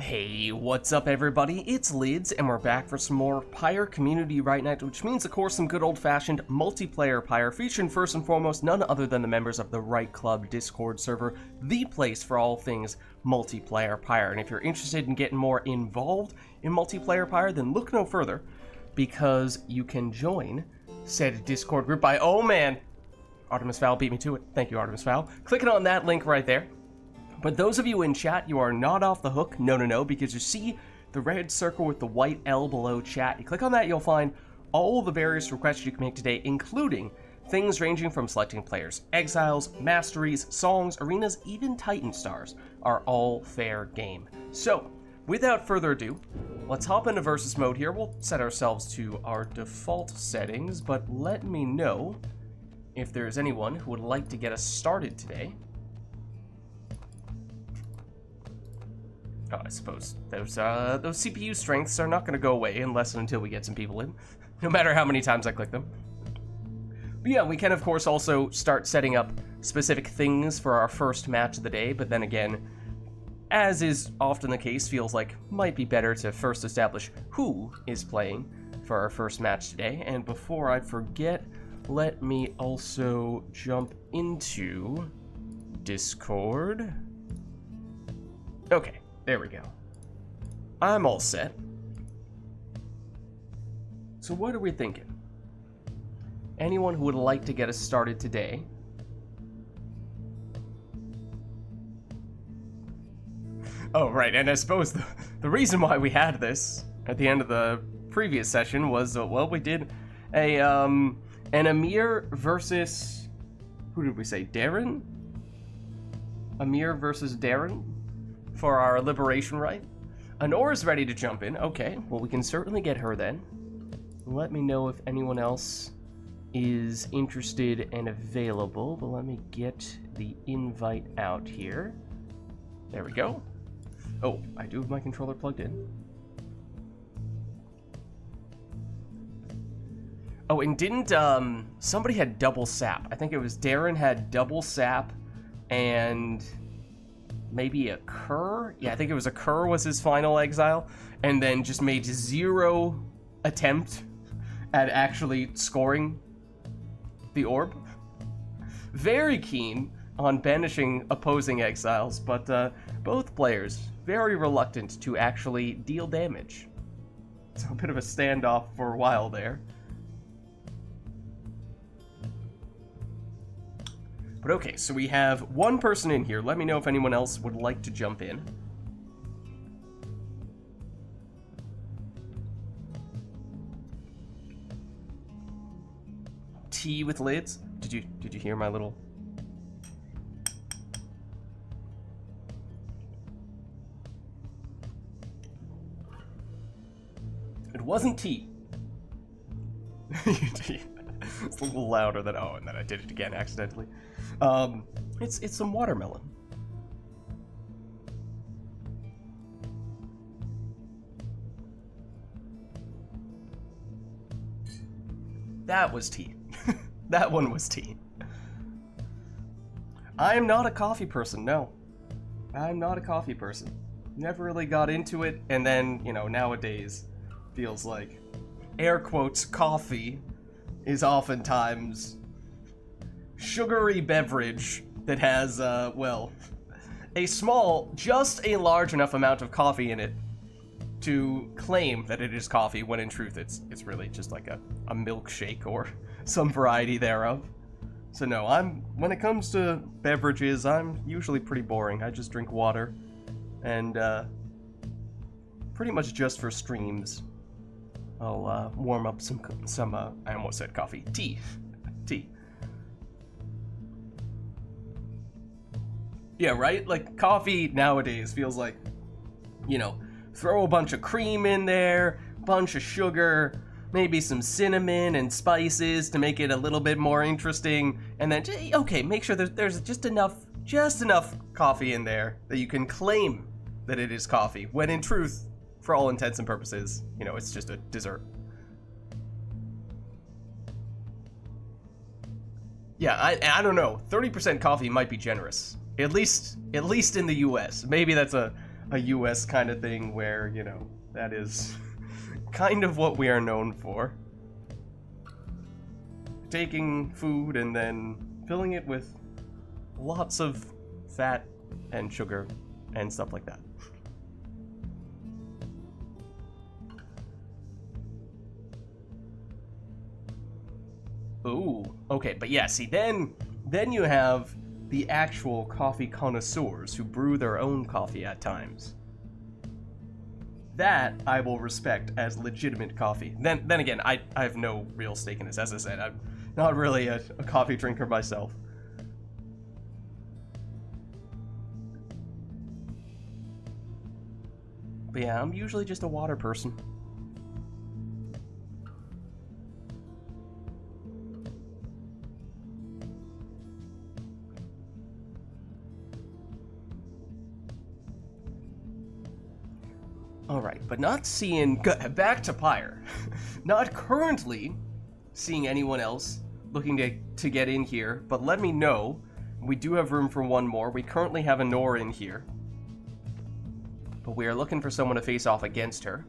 Hey, what's up everybody? It's Lids, and we're back for some more Pyre Community RITE Night, which means of course some good old-fashioned multiplayer Pyre, featuring first and foremost none other than the members of the RITE Club Discord server, the place for all things multiplayer Pyre. And if you're interested in getting more involved in multiplayer Pyre, then look no further, because you can join said Discord group by, oh man, Artemis Fowl beat me to it. Thank you, Artemis Fowl. Clicking on that link right there. But those of you in chat, you are not off the hook. No, because you see the red circle with the white L below chat. You click on that, you'll find all the various requests you can make today, including things ranging from selecting players, exiles, masteries, songs, arenas, even Titan stars are all fair game. So, without further ado, let's hop into versus mode here. We'll set ourselves to our default settings, but let me know if there's anyone who would like to get us started today. Oh, I suppose those CPU strengths are not going to go away unless and until we get some people in, no matter how many times I click them. But yeah, we can of course also start setting up specific things for our first match of the day, but then again, as is often the case, feels like might be better to first establish who is playing for our first match today. And before I forget, let me also jump into Discord. Okay. There we go. I'm all set. So what are we thinking? Anyone who would like to get us started today? Oh, right, and I suppose the reason why we had this at the end of the previous session was, well, we did an Amir versus, who did we say, Darren? Amir versus Darren? For our liberation right. Anora's ready to jump in. Okay, well we can certainly get her then. Let me know if anyone else is interested and available, but let me get the invite out here. There we go. Oh, I do have my controller plugged in. Oh, and didn't, somebody had double sap. I think it was Darren had double sap and maybe a Kerr? Yeah, I think it was a Kerr was his final exile, and then just made zero attempt at actually scoring the orb. Very keen on banishing opposing exiles, but both players very reluctant to actually deal damage. So a bit of a standoff for a while there. But okay, so we have one person in here. Let me know if anyone else would like to jump in. Tea with lids? Did you hear my little... It wasn't tea. It's a little louder than, oh, and then I did it again accidentally. It's some watermelon. That was tea. That one was tea. I am not a coffee person, no. I'm not a coffee person. Never really got into it, and then, you know, nowadays feels like, air quotes, coffee is oftentimes sugary beverage that has, well, a small, just a large enough amount of coffee in it to claim that it is coffee, when in truth it's really just like a milkshake or some variety thereof. So no, when it comes to beverages, I'm usually pretty boring. I just drink water, and pretty much just for streams, I'll warm up some I almost said coffee, tea. Yeah, right? Like, coffee nowadays feels like, you know, throw a bunch of cream in there, bunch of sugar, maybe some cinnamon and spices to make it a little bit more interesting, and then, okay, make sure there's just enough coffee in there that you can claim that it is coffee, when in truth, for all intents and purposes, you know, it's just a dessert. Yeah, I don't know. 30% coffee might be generous. At least in the US. Maybe that's a a US kind of thing where, you know, that is kind of what we are known for. Taking food and then filling it with lots of fat and sugar and stuff like that. Ooh, okay, but yeah, see, then you have the actual coffee connoisseurs who brew their own coffee at times. That I will respect as legitimate coffee. Then again, I have no real stake in this. As I said, I'm not really a coffee drinker myself. But yeah, I'm usually just a water person. Alright, but not seeing... Back to Pyre. Not currently seeing anyone else looking to get in here, but let me know. We do have room for one more. We currently have a Nor in here. But we are looking for someone to face off against her.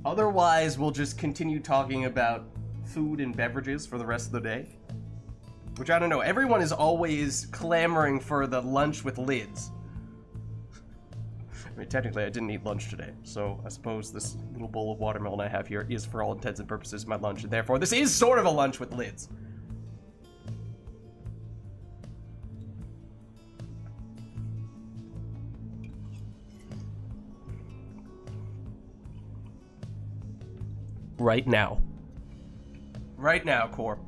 Otherwise, we'll just continue talking about food and beverages for the rest of the day. Which, I don't know, everyone is always clamoring for the lunch with lids. I mean, technically, I didn't eat lunch today, so I suppose this little bowl of watermelon I have here is, for all intents and purposes, my lunch, and therefore this is sort of a lunch with lids. Right now. Right now, Corp.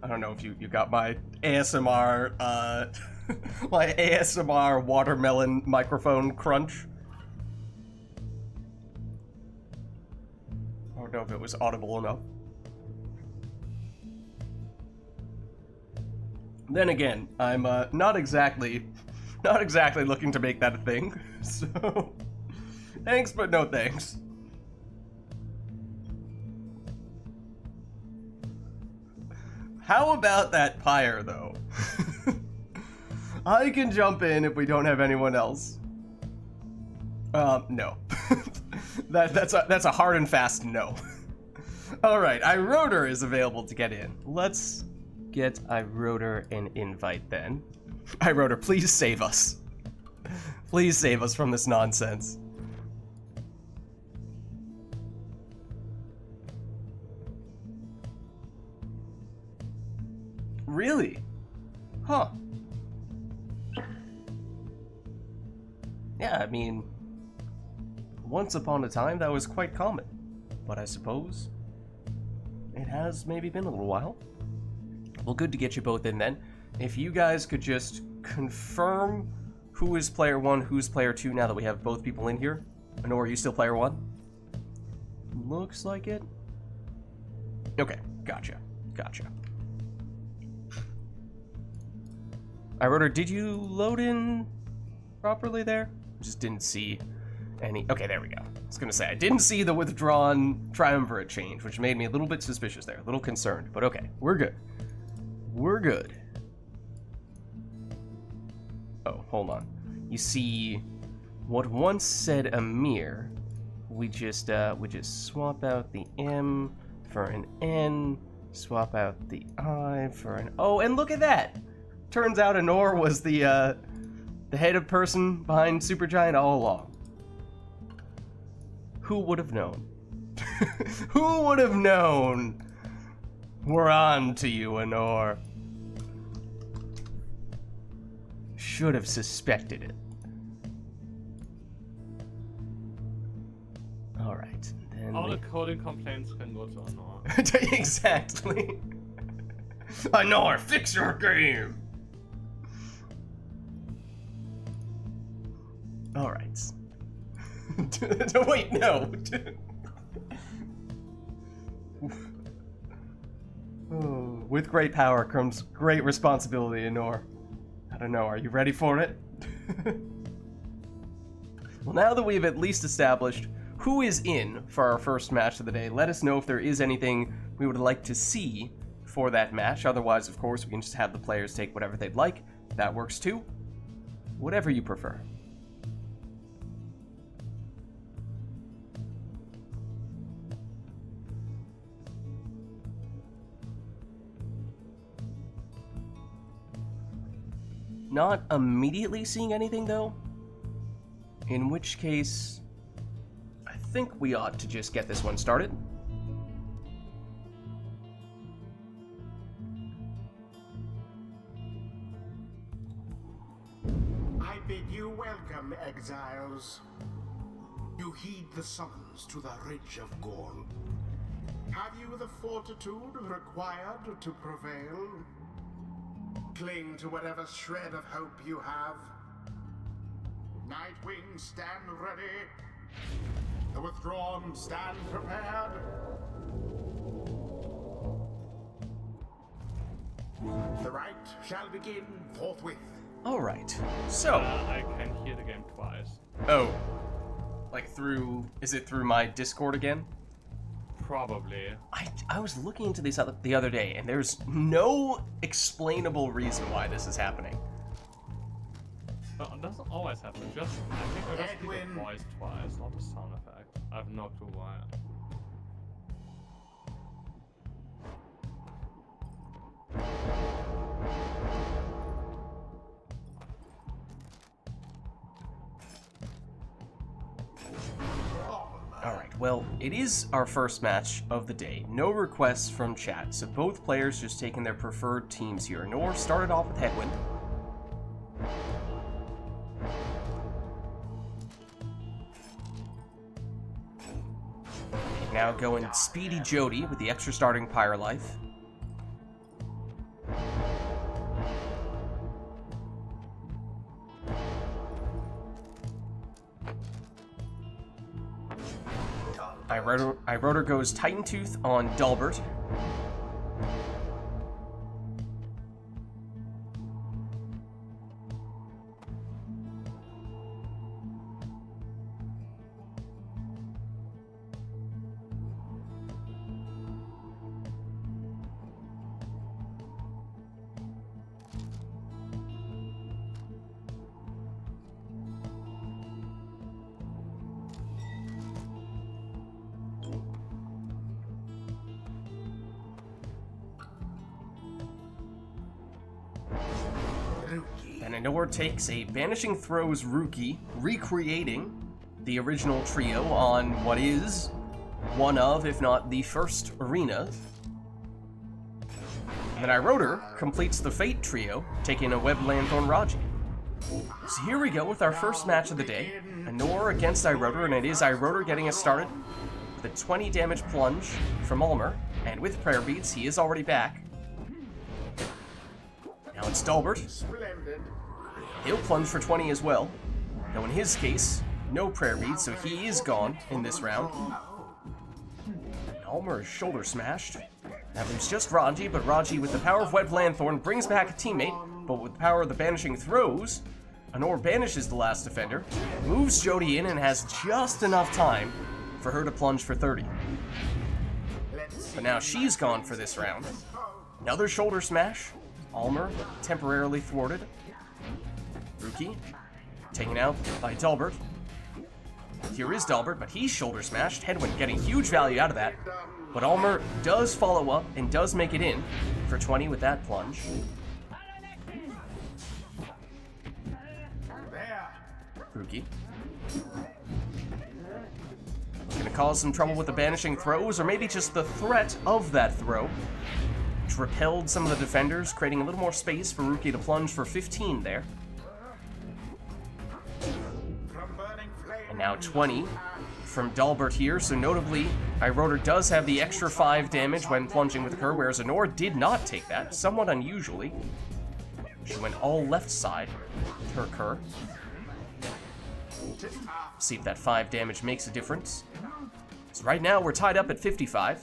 I don't know if you got my ASMR, my ASMR watermelon microphone crunch. I don't know if it was audible enough. Then again, I'm not exactly looking to make that a thing. So, thanks, but no thanks. How about that Pyre, though? I can jump in if we don't have anyone else. No. That's a hard and fast no. Alright, iRotor is available to get in. Let's get iRotor an invite then. iRotor, please save us. Please save us from this nonsense. Really? Huh. Yeah, I mean, once upon a time that was quite common, but I suppose it has maybe been a little while. Well, good to get you both in then. If you guys could just confirm who is player 1, who's player 2 now that we have both people in here. Or are you still player 1? Looks like it. Okay, gotcha. iRotor, did you load in properly there? Just didn't see any... Okay, there we go. I was gonna say, I didn't see the withdrawn triumvirate change, which made me a little bit suspicious there, a little concerned, but okay, we're good. We're good. Oh, hold on. You see, what once said Amir, we just swap out the M for an N, swap out the I for an O, and look at that! Turns out Anor was the head of person behind Supergiant all along. Who would have known? Who would have known? We're on to you, Anor. Should have suspected it. Alright, then all the coding complaints can go to Anor. Exactly. Anor, fix your game! Alright. Wait, no. Oh, with great power comes great responsibility, Anor. I don't know, are you ready for it? Well, now that we've at least established who is in for our first match of the day, let us know if there is anything we would like to see for that match. Otherwise, of course, we can just have the players take whatever they'd like. That works too. Whatever you prefer. Not immediately seeing anything, though. In which case, I think we ought to just get this one started. I bid you welcome, exiles. You heed the summons to the Ridge of Gorl. Have you the fortitude required to prevail? Cling to whatever shred of hope you have. Nightwing, stand ready. The withdrawn, stand prepared. The rite shall begin forthwith. Alright, so... I can hear the game twice. Oh. Like through... Is it through my Discord again? Probably. I was looking into this the other day, and there's no explainable reason why this is happening. Oh, it doesn't always happen. I think I just hear the voice twice, not the sound effect. I have no clue why. Alright, well, it is our first match of the day. No requests from chat, so both players just taking their preferred teams here. Nor started off with Headwind. Now going Speedy Jody with the extra starting Pyre life. Iroder goes Titan Tooth on Delbert. And Anor takes a Banishing Throws Rookie, recreating the original trio on what is one of, if not the first arena. And then Iroder completes the Fate trio, taking a Web Lanthorn Raji. So here we go with our first match of the day. Anor against Iroder, and it is Iroder getting us started with a 20 damage plunge from Ulmer. And with Prayer Beads, he is already back. Now it's Delbert. He'll plunge for 20 as well. Now in his case, no Prayer Beads, so he is gone in this round. Ulmer is shoulder smashed. Now there's just Raji, but Raji with the power of Web Lanthorn brings back a teammate, but with the power of the Banishing Throws, Anor banishes the last defender, moves Jody in and has just enough time for her to plunge for 30. But now she's gone for this round. Another shoulder smash. Ulmer temporarily thwarted. Rookie taken out by Delbert. Here is Delbert, but he's shoulder smashed. Headwind getting huge value out of that. But Ulmer does follow up and does make it in for 20 with that plunge. Rookie. Gonna cause some trouble with the Banishing Throws, or maybe just the threat of that throw, which repelled some of the defenders, creating a little more space for Rookie to plunge for 15 there. And now 20 from Delbert here, so notably, Iroder does have the extra 5 damage when plunging with her, whereas Anor did not take that, somewhat unusually. She went all left side with her Cur. See if that 5 damage makes a difference. So right now, we're tied up at 55.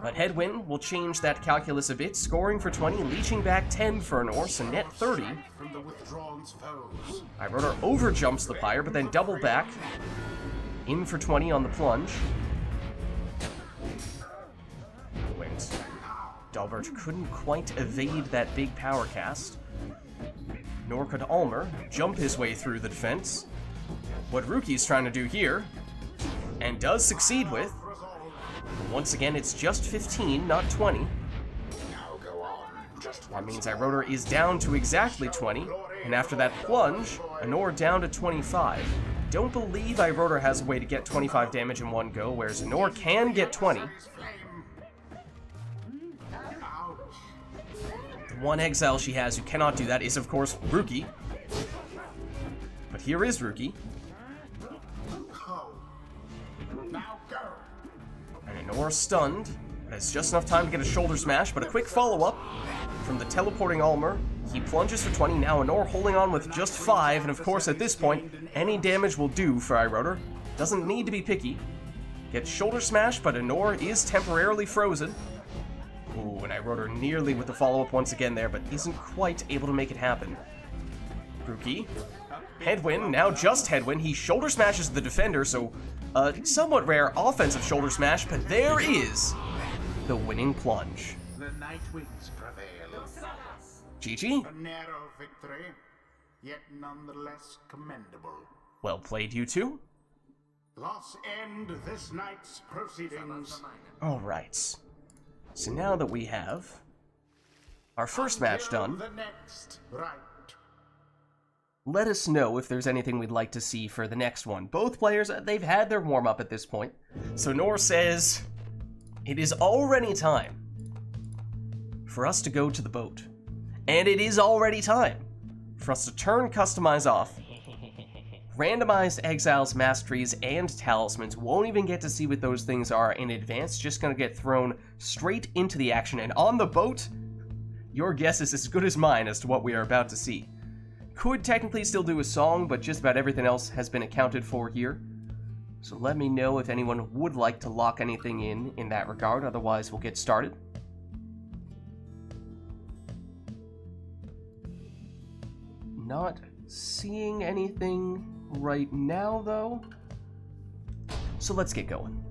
But Headwind will change that calculus a bit, scoring for 20, leeching back 10 for Anor, so net 30. Iroder overjumps the Pyre, but then double back. In for 20 on the plunge. When and Dalbert couldn't quite evade that big power cast. Nor could Almer jump his way through the defense. What Ruki's trying to do here, and does succeed with. Once again, it's just 15, not 20. That means Iroder is down to exactly 20, and after that plunge, Anor down to 25. Don't believe Iroder has a way to get 25 damage in one go, whereas Anor can get 20. The one exile she has who cannot do that is, of course, Ruki. But here is Ruki. And Anor stunned, but has just enough time to get a shoulder smash, but a quick follow-up from the teleporting Almer. He plunges for 20, now Anor holding on with just 5, and of course at this point, any damage will do for Iroder. Doesn't need to be picky. Gets shoulder smash, but Anor is temporarily frozen. Ooh, and Iroder nearly with the follow-up once again there, but isn't quite able to make it happen. Ruki. Headwind, now just Headwind. He shoulder smashes the defender, so somewhat rare offensive shoulder smash, but there is the winning plunge. The night winds prevail. GG. A narrow victory, yet nonetheless commendable. Well played, you two. Thus end this night's proceedings. Alright. So now that we have our first match done, The next rite. let us know if there's anything we'd like to see for the next one. Both players, they've had their warm-up at this point. So Nor says, it is already time for us to go to the boat. And it is already time for us to turn Customize off. Randomized Exiles, Masteries, and Talismans. Won't even get to see what those things are in advance. Just gonna get thrown straight into the action. And on the boat, your guess is as good as mine as to what we are about to see. Could technically still do a song, but just about everything else has been accounted for here. So let me know if anyone would like to lock anything in that regard. Otherwise, we'll get started. Not seeing anything right now, though. So let's get going.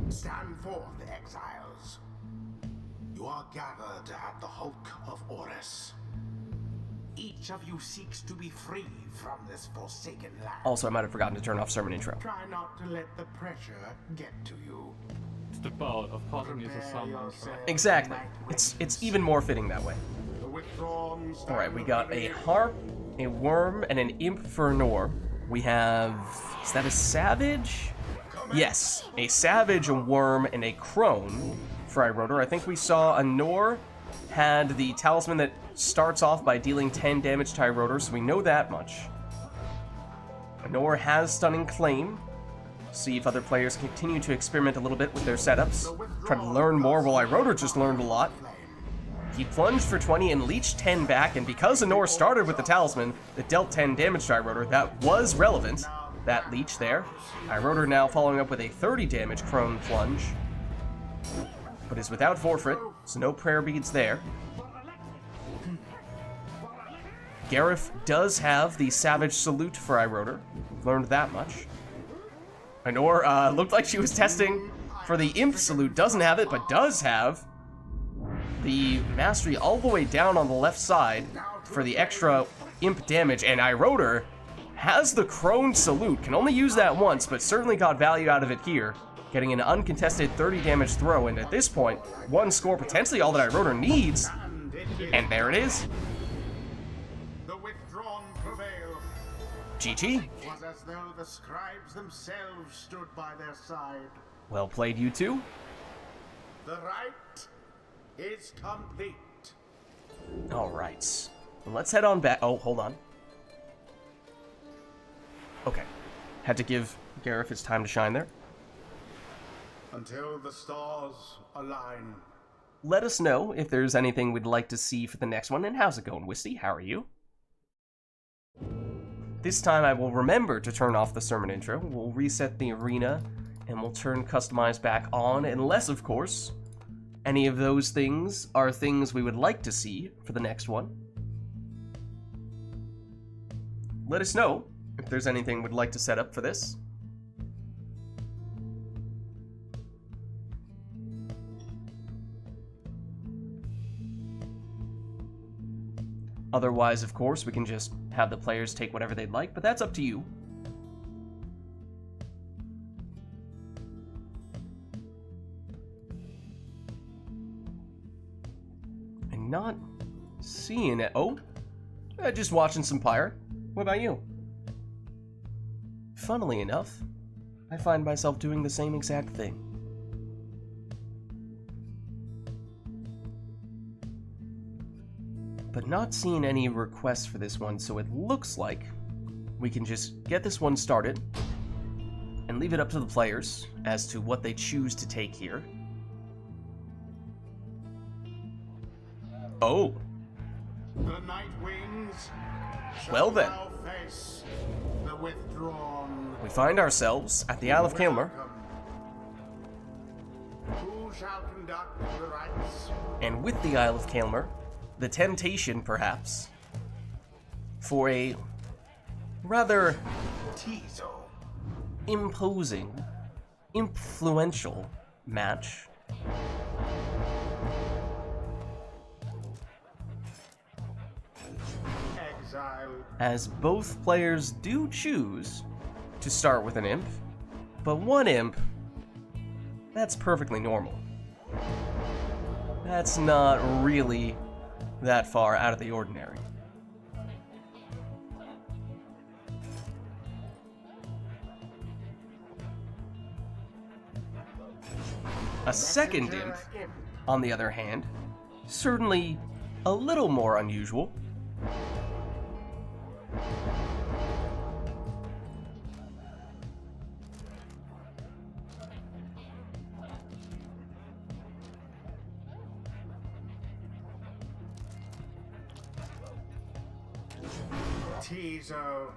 Stand forth, exiles. You are gathered at the hulk of Oris. Each of you seeks to be free from this forsaken land. Also, I might have forgotten to turn off sermon intro. Try not to let the pressure get to you. It's the boat, of course it needs a summon. Exactly. It's even more fitting that way. The withdrawn stand Alright, we got a harp, a worm, and an imp for Nor. We have... is that a savage? Yes, a savage, a worm, and a crone for Iroder. I think we saw a Nor had the talisman that starts off by dealing 10 damage to Iroder, so we know that much. Nor has Stunning Claim. See if other players continue to experiment a little bit with their setups. Try to learn more while Iroder just learned a lot. He plunged for 20 and leached 10 back, and because Anor started with the talisman that dealt 10 damage to Iroder, that was relevant. That leech there. Iroder now following up with a 30 damage crone plunge. But is without forfeit, so no prayer beads there. Gareth does have the Savage Salute for Iroder. Learned that much. Anor looked like she was testing for the Imp Salute. Doesn't have it, but does have the Mastery all the way down on the left side for the extra Imp damage. And Iroder has the Crone Salute. Can only use that once, but certainly got value out of it here. Getting an uncontested 30 damage throw. And at this point, one score, potentially all that Iroder needs. And there it is. The withdrawn prevail. GG. Was as though the scribes themselves stood by their side. Well played, you two. The rite is complete. Alright. Let's head on back. Oh, hold on. Okay. Had to give Gareth his time to shine there. Until the stars align. Let us know if there's anything we'd like to see for the next one. And how's it going, Wisty? How are you? This time I will remember to turn off the sermon intro. We'll reset the arena, and we'll turn Customize back on, unless, of course, any of those things are things we would like to see for the next one. Let us know if there's anything we'd like to set up for this. Otherwise, of course, we can just have the players take whatever they'd like, but that's up to you. I'm not seeing it. Oh, just watching some Pyre. What about you? Funnily enough, I find myself doing the same exact thing. But not seeing any requests for this one, so it looks like we can just get this one started and leave it up to the players as to what they choose to take here. Oh. The Night Wings shall Well then. now face the withdrawn. We find ourselves at the Isle of Kaelmer. Who shall conduct the rites? And with the Isle of Kaelmer, the temptation, perhaps, for a rather Tizo. imposing, influential match. Exile. As both players do choose to start with an imp, but one imp, that's perfectly normal. That's not really that far out of the ordinary. A second imp, on the other hand, certainly a little more unusual. Tizo.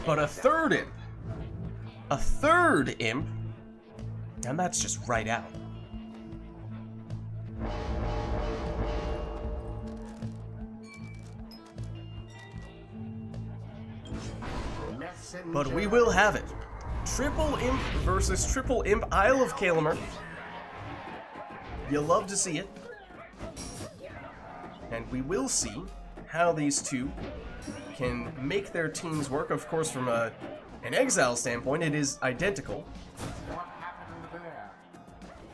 But a third imp. A third imp? And that's just right out. But we will have it. Triple imp versus triple imp Isle of Kaelmer. You'll love to see it. And we will see how these two can make their teams work. Of course, from an exile standpoint, it is identical. What happened there?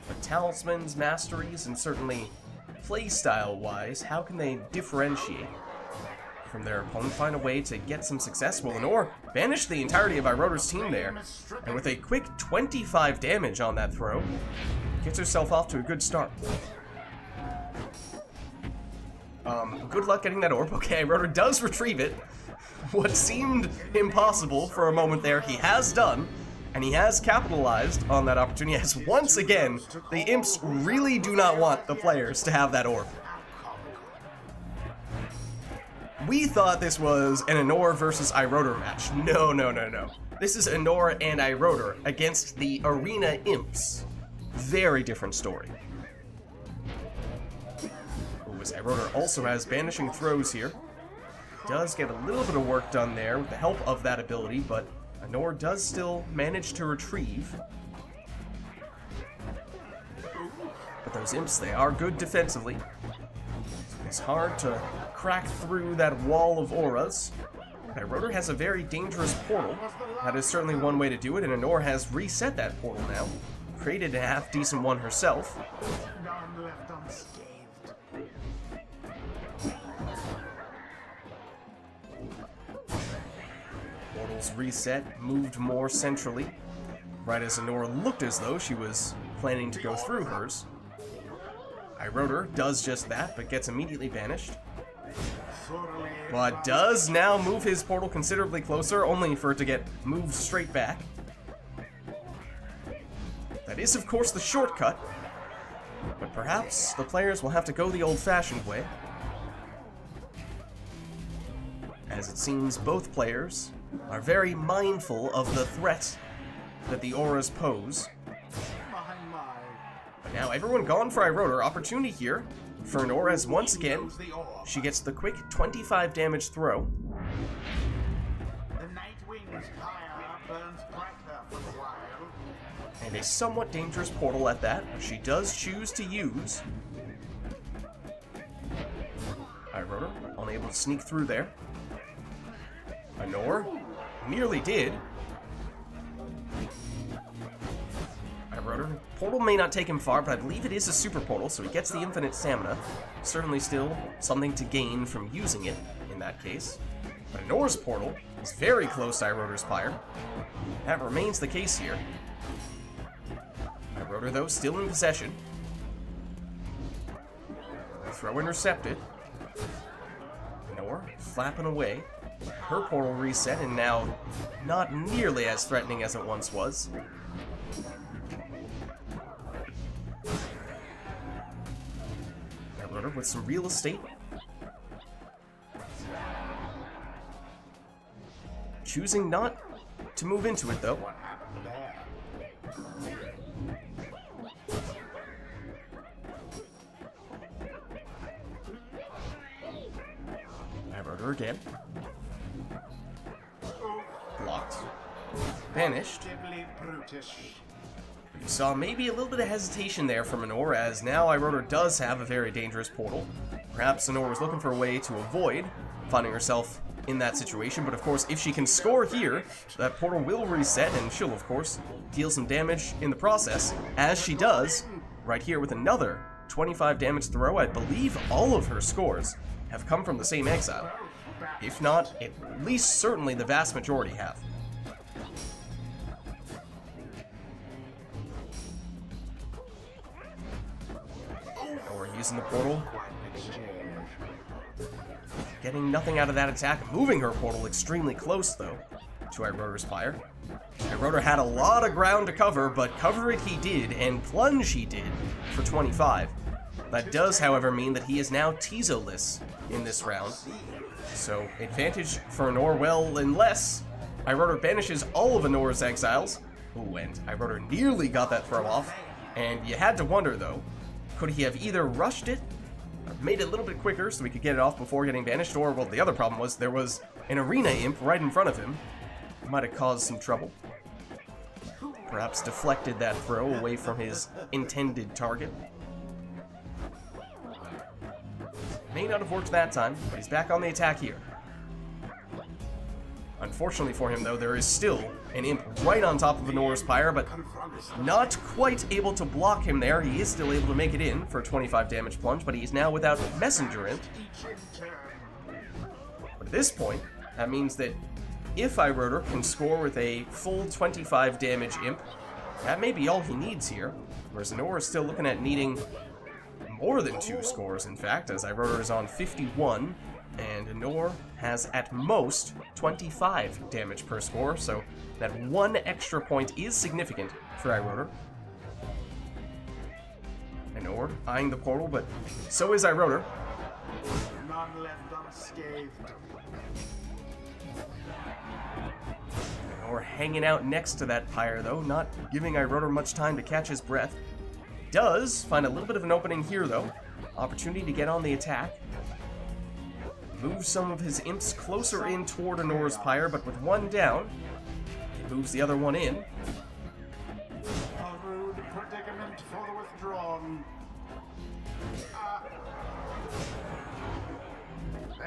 But talismans, masteries, and certainly playstyle-wise, how can they differentiate from their opponent, find a way to get some success? Well, Lenore banished the entirety of Iroder's team there, and with a quick 25 damage on that throw, gets herself off to a good start. Good luck getting that orb. Okay, Iroder does retrieve it. What seemed impossible for a moment there, he has done, and he has capitalized on that opportunity, as once again, the imps really do not want the players to have that orb. We thought this was an Anor versus Iroder match. No, no, no, no. This is Anor and Iroder against the Arena Imps. Very different story. Iroder also has banishing throws here. Does get a little bit of work done there with the help of that ability, but Anor does still manage to retrieve. But those imps, they are good defensively. It's hard to crack through that wall of auras. Iroder has a very dangerous portal. That is certainly one way to do it, and Anor has reset that portal now. Created a half-decent one herself. None left unscathed. Portals reset, moved more centrally, right as Anor looked as though she was planning to go through hers. Iroder does just that, but gets immediately banished. But does now move his portal considerably closer, only for it to get moved straight back. That is, of course, the shortcut, but perhaps the players will have to go the old-fashioned way, as it seems both players are very mindful of the threat that the auras pose. My, my. Now everyone gone for iRotor. Opportunity here for Nor as once again she gets the quick 25 damage throw. The Night Wings Pyre burns brighter for a while. And a somewhat dangerous portal at that, she does choose to use. iRotor, unable to sneak through there. Nor nearly did. iRotor, portal may not take him far, but I believe it is a super portal, so he gets the infinite stamina. Certainly still something to gain from using it, in that case. But Nor's portal is very close to iRotor's Pyre. That remains the case here. iRotor, though, still in possession. Throw intercepted. Nor flapping away. Her portal reset and now not nearly as threatening as it once was. iRotor with some real estate. Choosing not to move into it though. iRotor again. Blocked. Banished. You saw maybe a little bit of hesitation there from Nor, as now iRotor does have a very dangerous portal. Perhaps Nor was looking for a way to avoid finding herself in that situation, but of course if she can score here, that portal will reset and she'll of course deal some damage in the process, as she does right here with another 25 damage throw. I believe all of her scores have come from the same exile. If not, at least certainly the vast majority have. Or using the portal. Getting nothing out of that attack. Moving her portal extremely close, though, to iRotor's Pyre. iRotor had a lot of ground to cover, but cover it he did, and plunge he did, for 25. That does, however, mean that he is now Tizo-less in this round. So, advantage for Nor, well, unless iRotor banishes all of Nor's exiles. Ooh, and iRotor nearly got that throw off. And you had to wonder, though, could he have either rushed it, or made it a little bit quicker so he could get it off before getting banished, or, well, the other problem was there was an arena imp right in front of him. Might have caused some trouble. Perhaps deflected that throw away from his intended target. May not have worked that time, but he's back on the attack here. Unfortunately for him, though, there is still an imp right on top of Nor's Pyre, but not quite able to block him there. He is still able to make it in for a 25 damage plunge, but he's now without Messenger Imp. But at this point, that means that if iRotor can score with a full 25 damage imp, that may be all he needs here. Whereas Nor is still looking at needing more than 2 scores, in fact, as iRotor is on 51, and Nor has at most 25 damage per score, so that 1 extra point is significant for iRotor. And Nor eyeing the portal, but so is iRotor. None left unscathed. Nor hanging out next to that Pyre, though, not giving iRotor much time to catch his breath. Does find a little bit of an opening here, though. Opportunity to get on the attack. Moves some of his imps closer in toward Nor's Pyre, but with one down, he moves the other one in. A rude predicament for the withdrawn.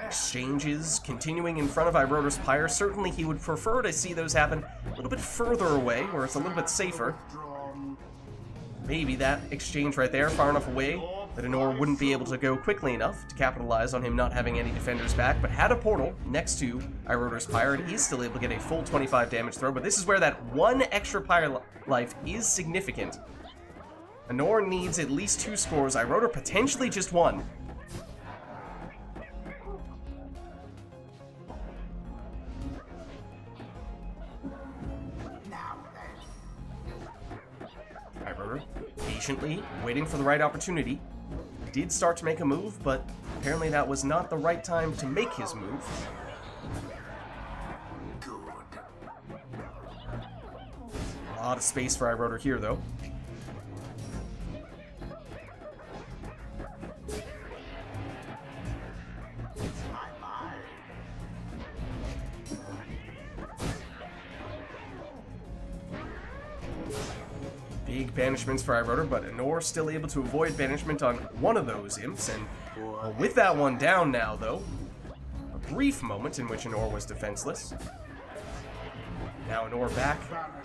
Exchanges continuing in front of iRotor's Pyre. Certainly he would prefer to see those happen a little bit further away, where it's a little bit safer. Maybe that exchange right there, far enough away that Nor wouldn't be able to go quickly enough to capitalize on him not having any defenders back, but had a portal next to iRotor's Pyre, and he's still able to get a full 25 damage throw, but this is where that 1 extra Pyre life is significant. Nor needs at least 2 scores, iRotor potentially just 1. iRotor patiently waiting for the right opportunity. Did start to make a move, but apparently that was not the right time to make his move. A lot of space for iRotor here, though. banishments for iRotor, but Anor still able to avoid banishment on one of those imps, and with that one down now, though, a brief moment in which Anor was defenseless. Now Anor back,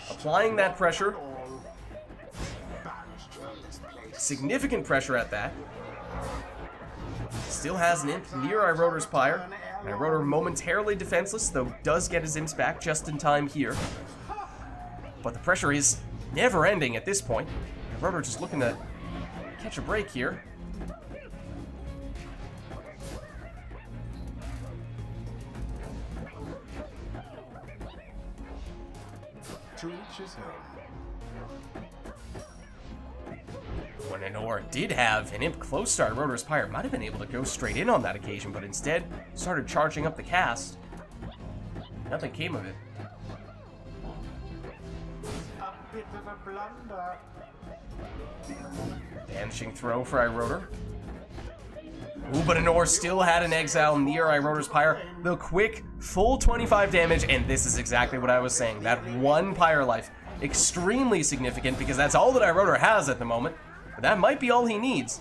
applying that pressure. Significant pressure at that. Still has an imp near iRotor's Pyre. iRotor momentarily defenseless, though does get his imps back just in time here. But the pressure is never ending at this point. iRotor just looking to catch a break here. To each his own. When Anor did have an imp close to iRotor's Pyre, might have been able to go straight in on that occasion, but instead started charging up the cast. Nothing came of it. A bit of a blunder. Vanishing throw for iRotor. Ooh, but Anor still had an exile near iRotor's Pyre. The quick, full 25 damage, and this is exactly what I was saying. That one Pyre life, extremely significant because that's all that iRotor has at the moment. But that might be all he needs.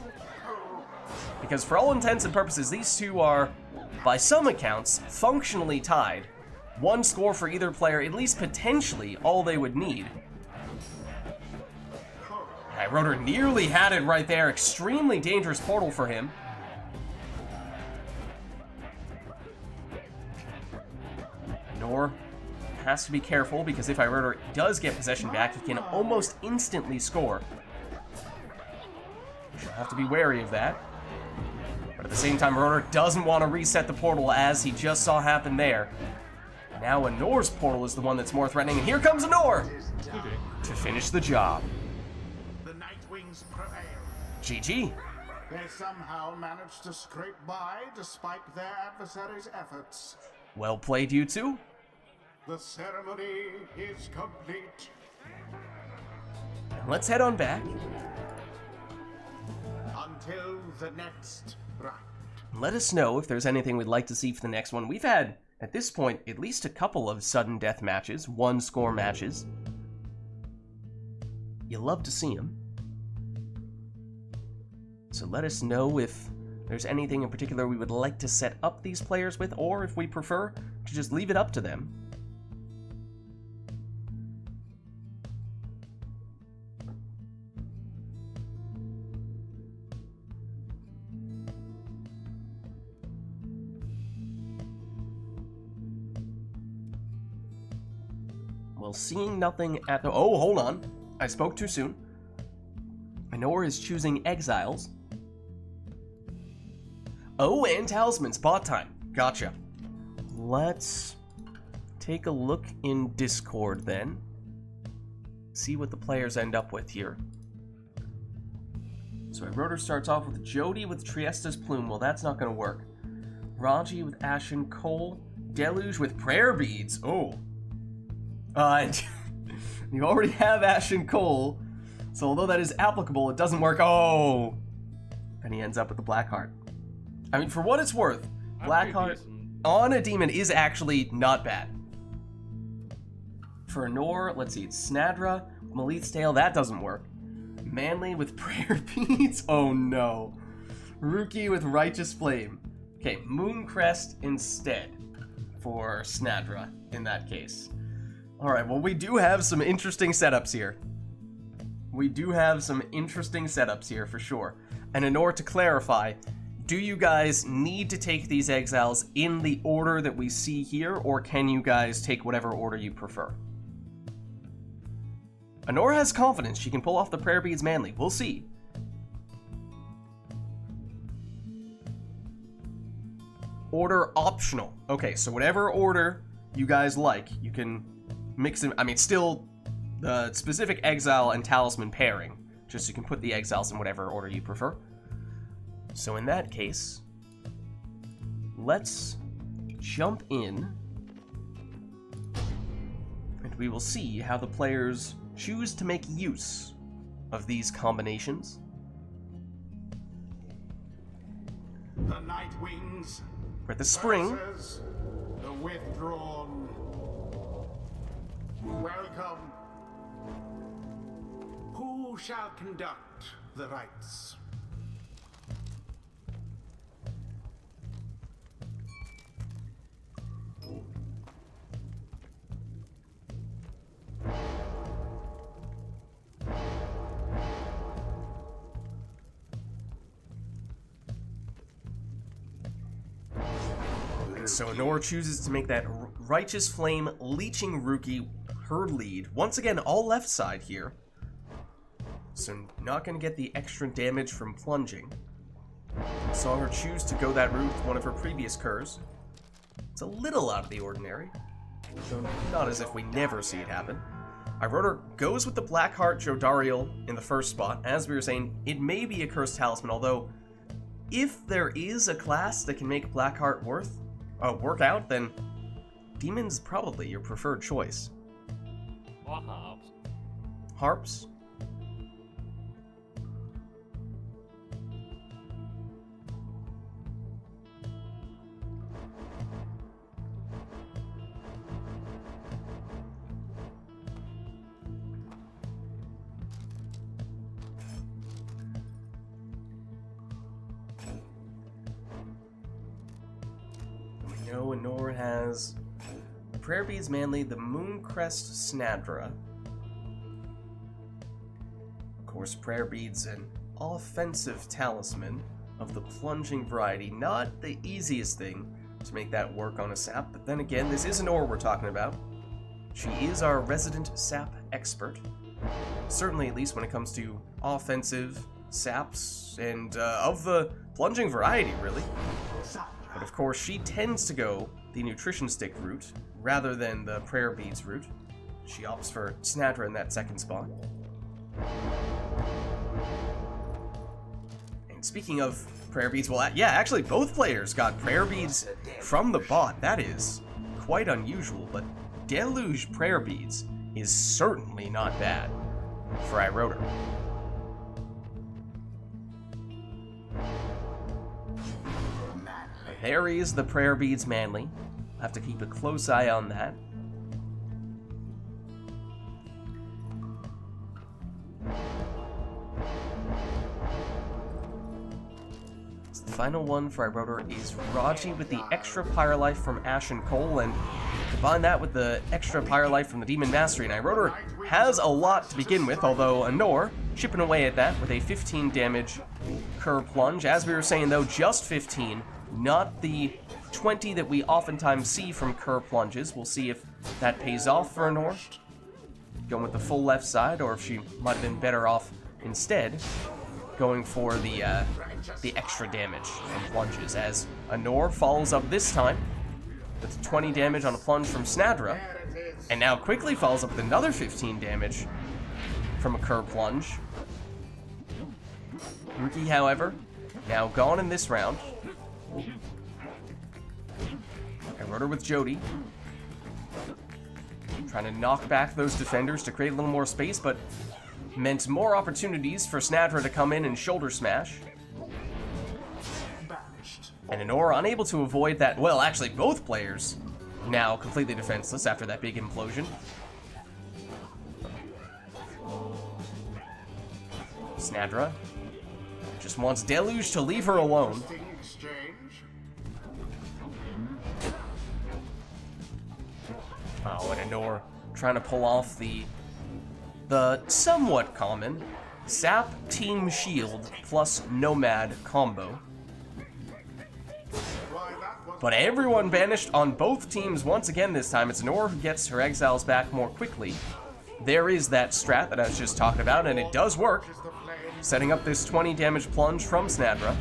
Because for all intents and purposes, these two are, by some accounts, functionally tied. One score for either player, at least potentially all they would need. iRotor nearly had it right there. Extremely dangerous portal for him. Anor has to be careful because if iRotor does get possession back, he can almost instantly score. She'll have to be wary of that. But at the same time, iRotor doesn't want to reset the portal as he just saw happen there. Now Anor's portal is the one that's more threatening, and here comes Anor to finish the job. The Nightwings prevail. GG. They somehow managed to scrape by despite their adversaries' efforts. Well played, you two. The ceremony is complete. Let's head on back. Until the next rite. Let us know if there's anything we'd like to see for the next one. We've had, at this point, at least a couple of sudden death matches, one-score matches. You love to see them. So let us know if there's anything in particular we would like to set up these players with, or if we prefer to just leave it up to them. Well, seeing nothing at the... Oh, hold on. I spoke too soon. Anor is choosing Exiles. Oh, and Talisman, spot time. Gotcha. Let's take a look in Discord then. See what the players end up with here. So iRotor starts off with Jody with Triesta's Plume. Well, that's not going to work. Raji with Ashen Coal. Deluge with Prayer Beads. Oh. And you already have Ashen Coal. So although that is applicable, it doesn't work. Oh. And he ends up with the Blackheart. I mean, for what it's worth, Blackheart on a demon is actually not bad. For Anor, let's see, it's Snadra, Malith's Tail, that doesn't work. Manly with Prayer Beads, oh no. Rookie with Righteous Flame. Okay, Mooncrest instead for Snadra in that case. Alright, well we do have some interesting setups here. We do have some interesting setups here for sure. And Anor, to clarify, do you guys need to take these exiles in the order that we see here, or can you guys take whatever order you prefer? Anor has confidence she can pull off the Prayer Beads Manly. We'll see. Order optional. Okay, so whatever order you guys like, you can mix them. I mean, still the specific exile and talisman pairing. Just so you can put the exiles in whatever order you prefer. So in that case, let's jump in and we will see how the players choose to make use of these combinations. The Nightwings. We're at the spring. Versus the withdrawn. Welcome. Who shall conduct the rites? So Nora chooses to make that Righteous Flame Leeching Rookie her lead. Once again, all left side here. So not going to get the extra damage from plunging. Saw her choose to go that route with one of her previous curs. It's a little out of the ordinary, though not as if we never see it happen. Iroder goes with the Blackheart Jodariel in the first spot. As we were saying, it may be a Cursed Talisman, although if there is a class that can make Blackheart work out, then Demon's probably your preferred choice. Or harps. Harps? No, and Nor has Prayer Beads Manly, the Mooncrest Snadra. Of course, Prayer Beads, an offensive talisman of the plunging variety. Not the easiest thing to make that work on a sap, but then again, this is an Nor we're talking about. She is our resident sap expert. Certainly, at least when it comes to offensive saps, and of the plunging variety, really. But of course, she tends to go the Nutrition Stick route, rather than the Prayer Beads route. She opts for Snadra in that second spot. And speaking of Prayer Beads, well, yeah, actually both players got Prayer Beads from the bot. That is quite unusual, but Deluge Prayer Beads is certainly not bad for Iroder. There is the Prayer Beads Manly. I'll have to keep a close eye on that. So the final one for Iroder is Raji with the extra Pyre Life from Ashen Coal, and combine that with the extra Pyre Life from the Demon Mastery. And Iroder has a lot to begin with, although Anor chipping away at that with a 15 damage Cur Plunge. As we were saying though, just 15. Not the 20 that we oftentimes see from Cur Plunges. We'll see if that pays off for Anor, going with the full left side, or if she might have been better off instead going for the extra damage from plunges, as Anor follows up this time with 20 damage on a plunge from Snadra, and now quickly follows up with another 15 damage from a Cur Plunge. Rookie, however, now gone in this round. Iroder with Jody, trying to knock back those defenders to create a little more space, but meant more opportunities for Snadra to come in and shoulder smash. And Anor unable to avoid that. Well, actually, both players now completely defenseless after that big implosion. Snadra just wants Deluge to leave her alone. Oh, and Anor trying to pull off the somewhat common Sap Team Shield plus Nomad combo. But everyone banished on both teams once again this time. It's Anor who gets her exiles back more quickly. There is that strat that I was just talking about, and it does work. Setting up this 20 damage plunge from Snadra.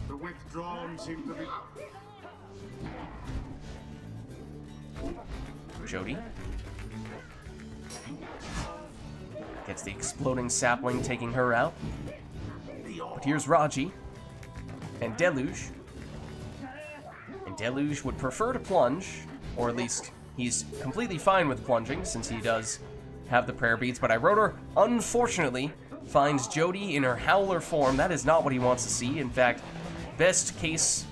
The withdrawn seem to be... Jody gets the exploding sapling, taking her out. But here's Raji and Deluge. And Deluge would prefer to plunge, or at least he's completely fine with plunging since he does have the prayer beads. But Iroder, unfortunately, finds Jody in her Howler form. That is not what he wants to see. In fact, best case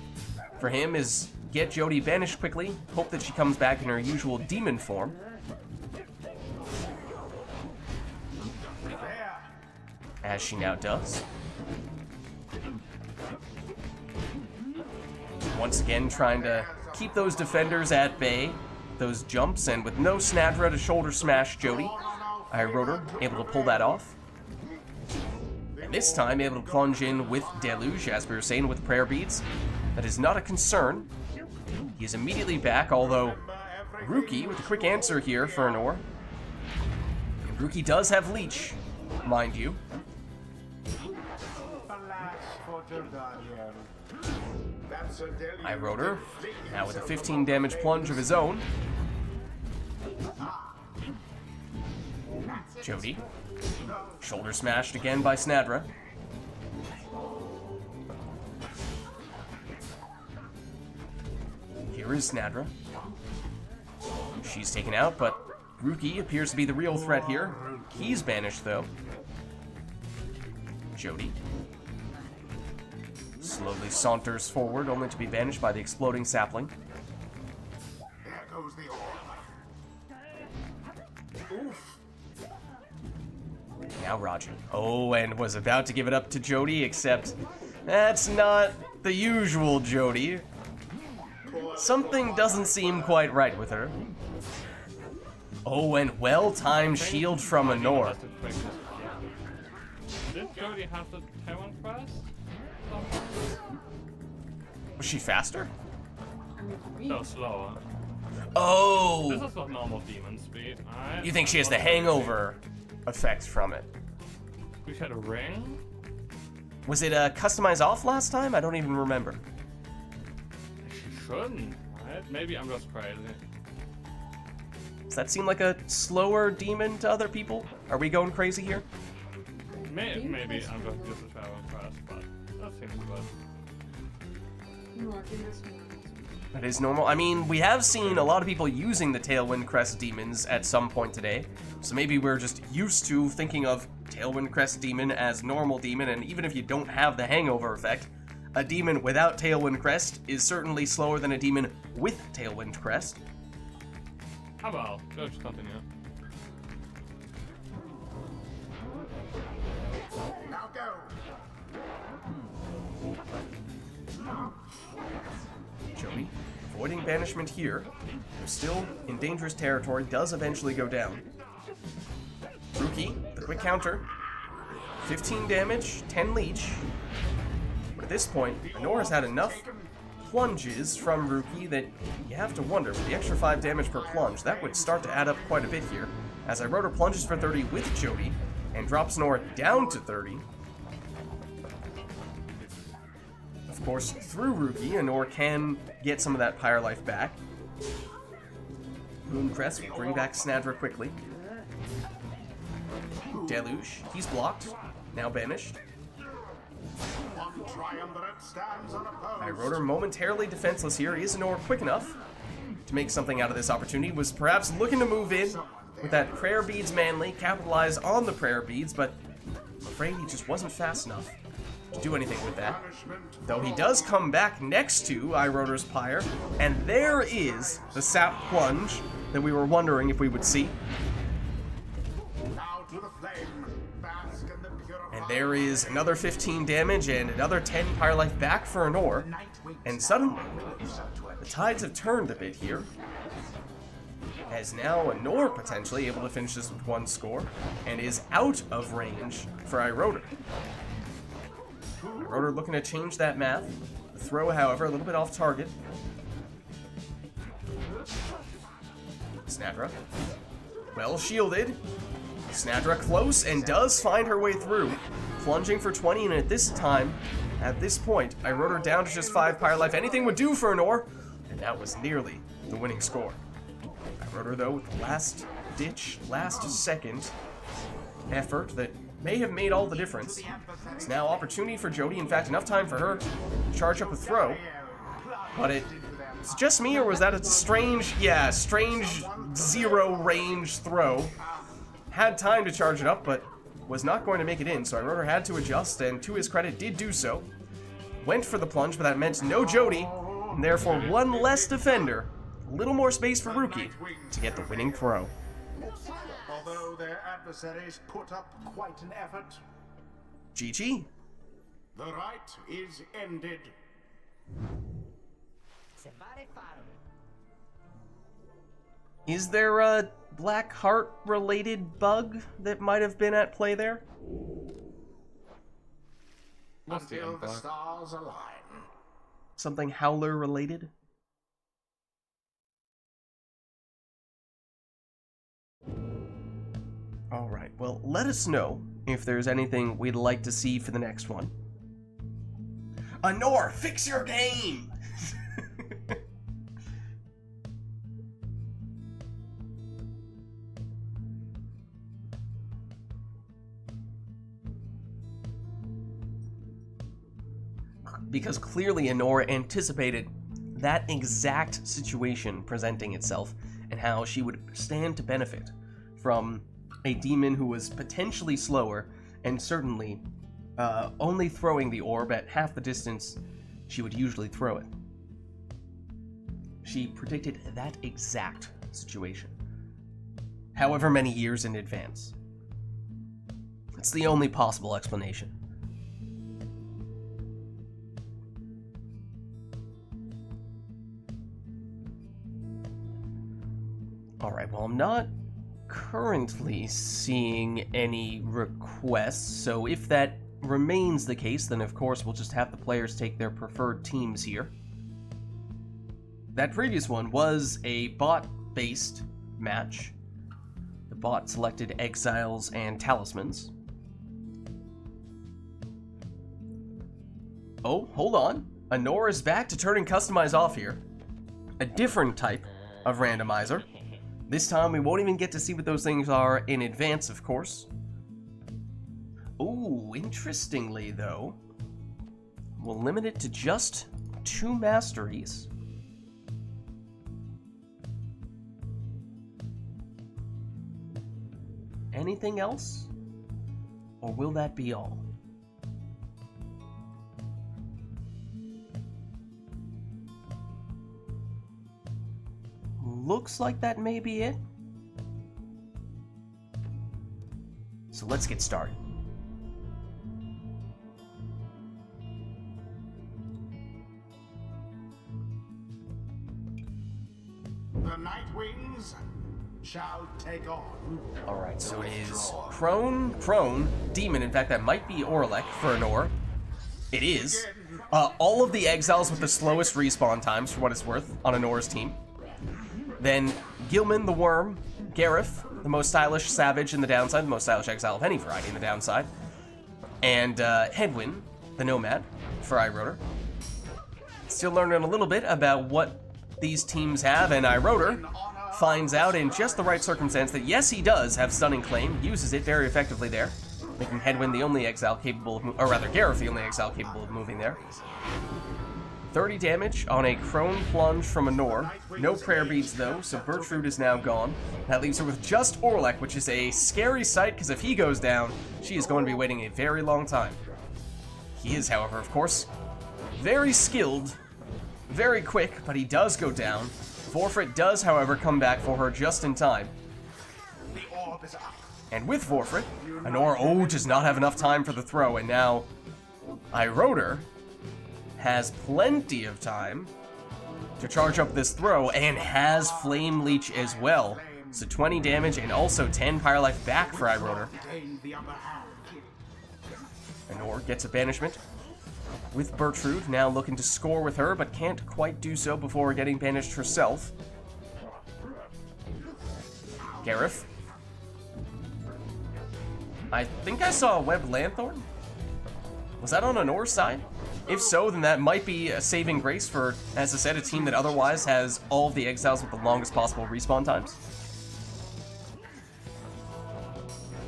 for him is get Jody banished quickly, hope that she comes back in her usual demon form. as she now does. Once again, trying to keep those defenders at bay, those jumps, and with no Snadra to shoulder smash Jody, iRotor able to pull that off. And this time, able to plunge in with Deluge, as we were saying, with Prayer Beads. That is not a concern. He is immediately back, although Rookie with a quick answer here for Anor. And Rookie does have Leech, mind you. iRotor, now with a 15 damage plunge of his own. Jody, shoulder smashed again by Snadra. Here is Snadra. She's taken out, but Rookie appears to be the real threat here. He's banished, though. Jody slowly saunters forward, only to be banished by the exploding sapling. There goes the orb. Oof. Now Roger. Oh, and was about to give it up to Jody, except that's not the usual Jody. Something doesn't seem quite right with her. Oh, and well-timed shield from Anor. Did Jody have the Taiwan press? Was she faster? No, slower. Oh! This is not normal demon speed. You think she has the hangover effect from it? We had a ring? Was it customized off last time? I don't even remember. She shouldn't, right? Maybe I'm just crazy. Does that seem like a slower demon to other people? Are we going crazy here? Maybe I'm just used to travel fast, but that seems good. That is normal. I mean, we have seen a lot of people using the Tailwind Crest demons at some point today, so maybe we're just used to thinking of Tailwind Crest demon as normal demon, and even if you don't have the hangover effect, a demon without Tailwind Crest is certainly slower than a demon with Tailwind Crest. How about, let's continue. Now go. Jody, avoiding banishment here, though still in dangerous territory, does eventually go down. Rookie, the quick counter. 15 damage, 10 leech. But at this point, Anor has had enough plunges from Rookie that you have to wonder, with the extra 5 damage per plunge, that would start to add up quite a bit here. As iRotor plunges for 30 with Jody, and drops Anor down to 30. Of course, through Rookie, Anor can get some of that Pyre life back. Mooncrest will bring back Snadra quickly. Deluge, he's blocked, now banished. One triumvirate stands unopposed. iRotor momentarily defenseless here. Is Anor quick enough to make something out of this opportunity? Was perhaps looking to move in with that Prayer Beads manly, capitalize on the Prayer Beads, but I'm afraid he just wasn't fast enough to do anything with that. Though he does come back next to iRotor's Pyre, and there is the sap plunge that we were wondering if we would see. Now to the flame. Bask in the purified. And there is another 15 damage and another 10 Pyre life back for Anor. And suddenly, the tides have turned a bit here, as now Anor potentially able to finish this with one score, and is out of range for iRotor. iRotor looking to change that math. The throw, however, a little bit off target. Snadra, well shielded. Snadra close and does find her way through, plunging for 20, and at this point, iRotor down to just 5 Pyre life. Anything would do for Anor, and that was nearly the winning score. iRotor, though, with the last-ditch, last-second effort that may have made all the difference. It's now opportunity for Jody, in fact, enough time for her to charge up a throw. But it's just me, or was that a strange zero-range throw? Had time to charge it up, but was not going to make it in, so iRotor had to adjust, and to his credit, did do so. Went for the plunge, but that meant no Jody, and therefore one less defender. A little more space for Rookie to get the winning throw. Although their adversaries put up quite an effort, GG. The rite is ended. Is there a Black Heart-related bug that might have been at play there? Until the stars align. Something Howler-related? Alright, well, let us know if there's anything we'd like to see for the next one. Anor, fix your game! Because clearly Anor anticipated that exact situation presenting itself and how she would stand to benefit from a demon who was potentially slower and certainly only throwing the orb at half the distance she would usually throw it. She predicted that exact situation, however many years in advance. It's the only possible explanation. Alright, well, I'm not currently seeing any requests, so if that remains the case, then of course we'll just have the players take their preferred teams here. That previous one was a bot-based match. The bot selected Exiles and Talismans. Oh, hold on. Anor is back to turning Customize off here. A different type of randomizer. This time we won't even get to see what those things are in advance, of course. Ooh, interestingly though, we'll limit it to just 2 masteries. Anything else? Or will that be all? Looks like that may be it. So let's get started. The Night Wings shall take on. Alright, so it is Prone, Demon. In fact, that might be Orlek for Anor. It is. All of the Exiles with the slowest respawn times, for what it's worth, on Anor's team. Then Gilman the Worm, Gareth, the most stylish Savage in the downside, the most stylish Exile of any variety in the downside, and Hedwyn, the Nomad, for iRotor. Still learning a little bit about what these teams have, and iRotor finds out in just the right circumstance that yes, he does have Stunning Claim, uses it very effectively there, making Hedwyn the only Exile capable of, or rather Gareth the only Exile capable of moving there. 30 damage on a Crone Plunge from Anor. No prayer beads though, so Bertrude is now gone. That leaves her with just Orlek, which is a scary sight because if he goes down, she is going to be waiting a very long time. He is, however, of course, very skilled, very quick, but he does go down. Vorfrit does, however, come back for her just in time. And with Vorfrit, Anor, does not have enough time for the throw, and now iRotor has plenty of time to charge up this throw, and has Flame Leech as well. So 20 damage and also 10 Pyre Life back for iRotor. Anor gets a banishment with Bertrude, now looking to score with her, but can't quite do so before getting banished herself. Gareth. I think I saw a Web Lanthorn. Was that on Anor's side? If so, then that might be a saving grace for, as I said, a team that otherwise has all of the Exiles with the longest possible respawn times.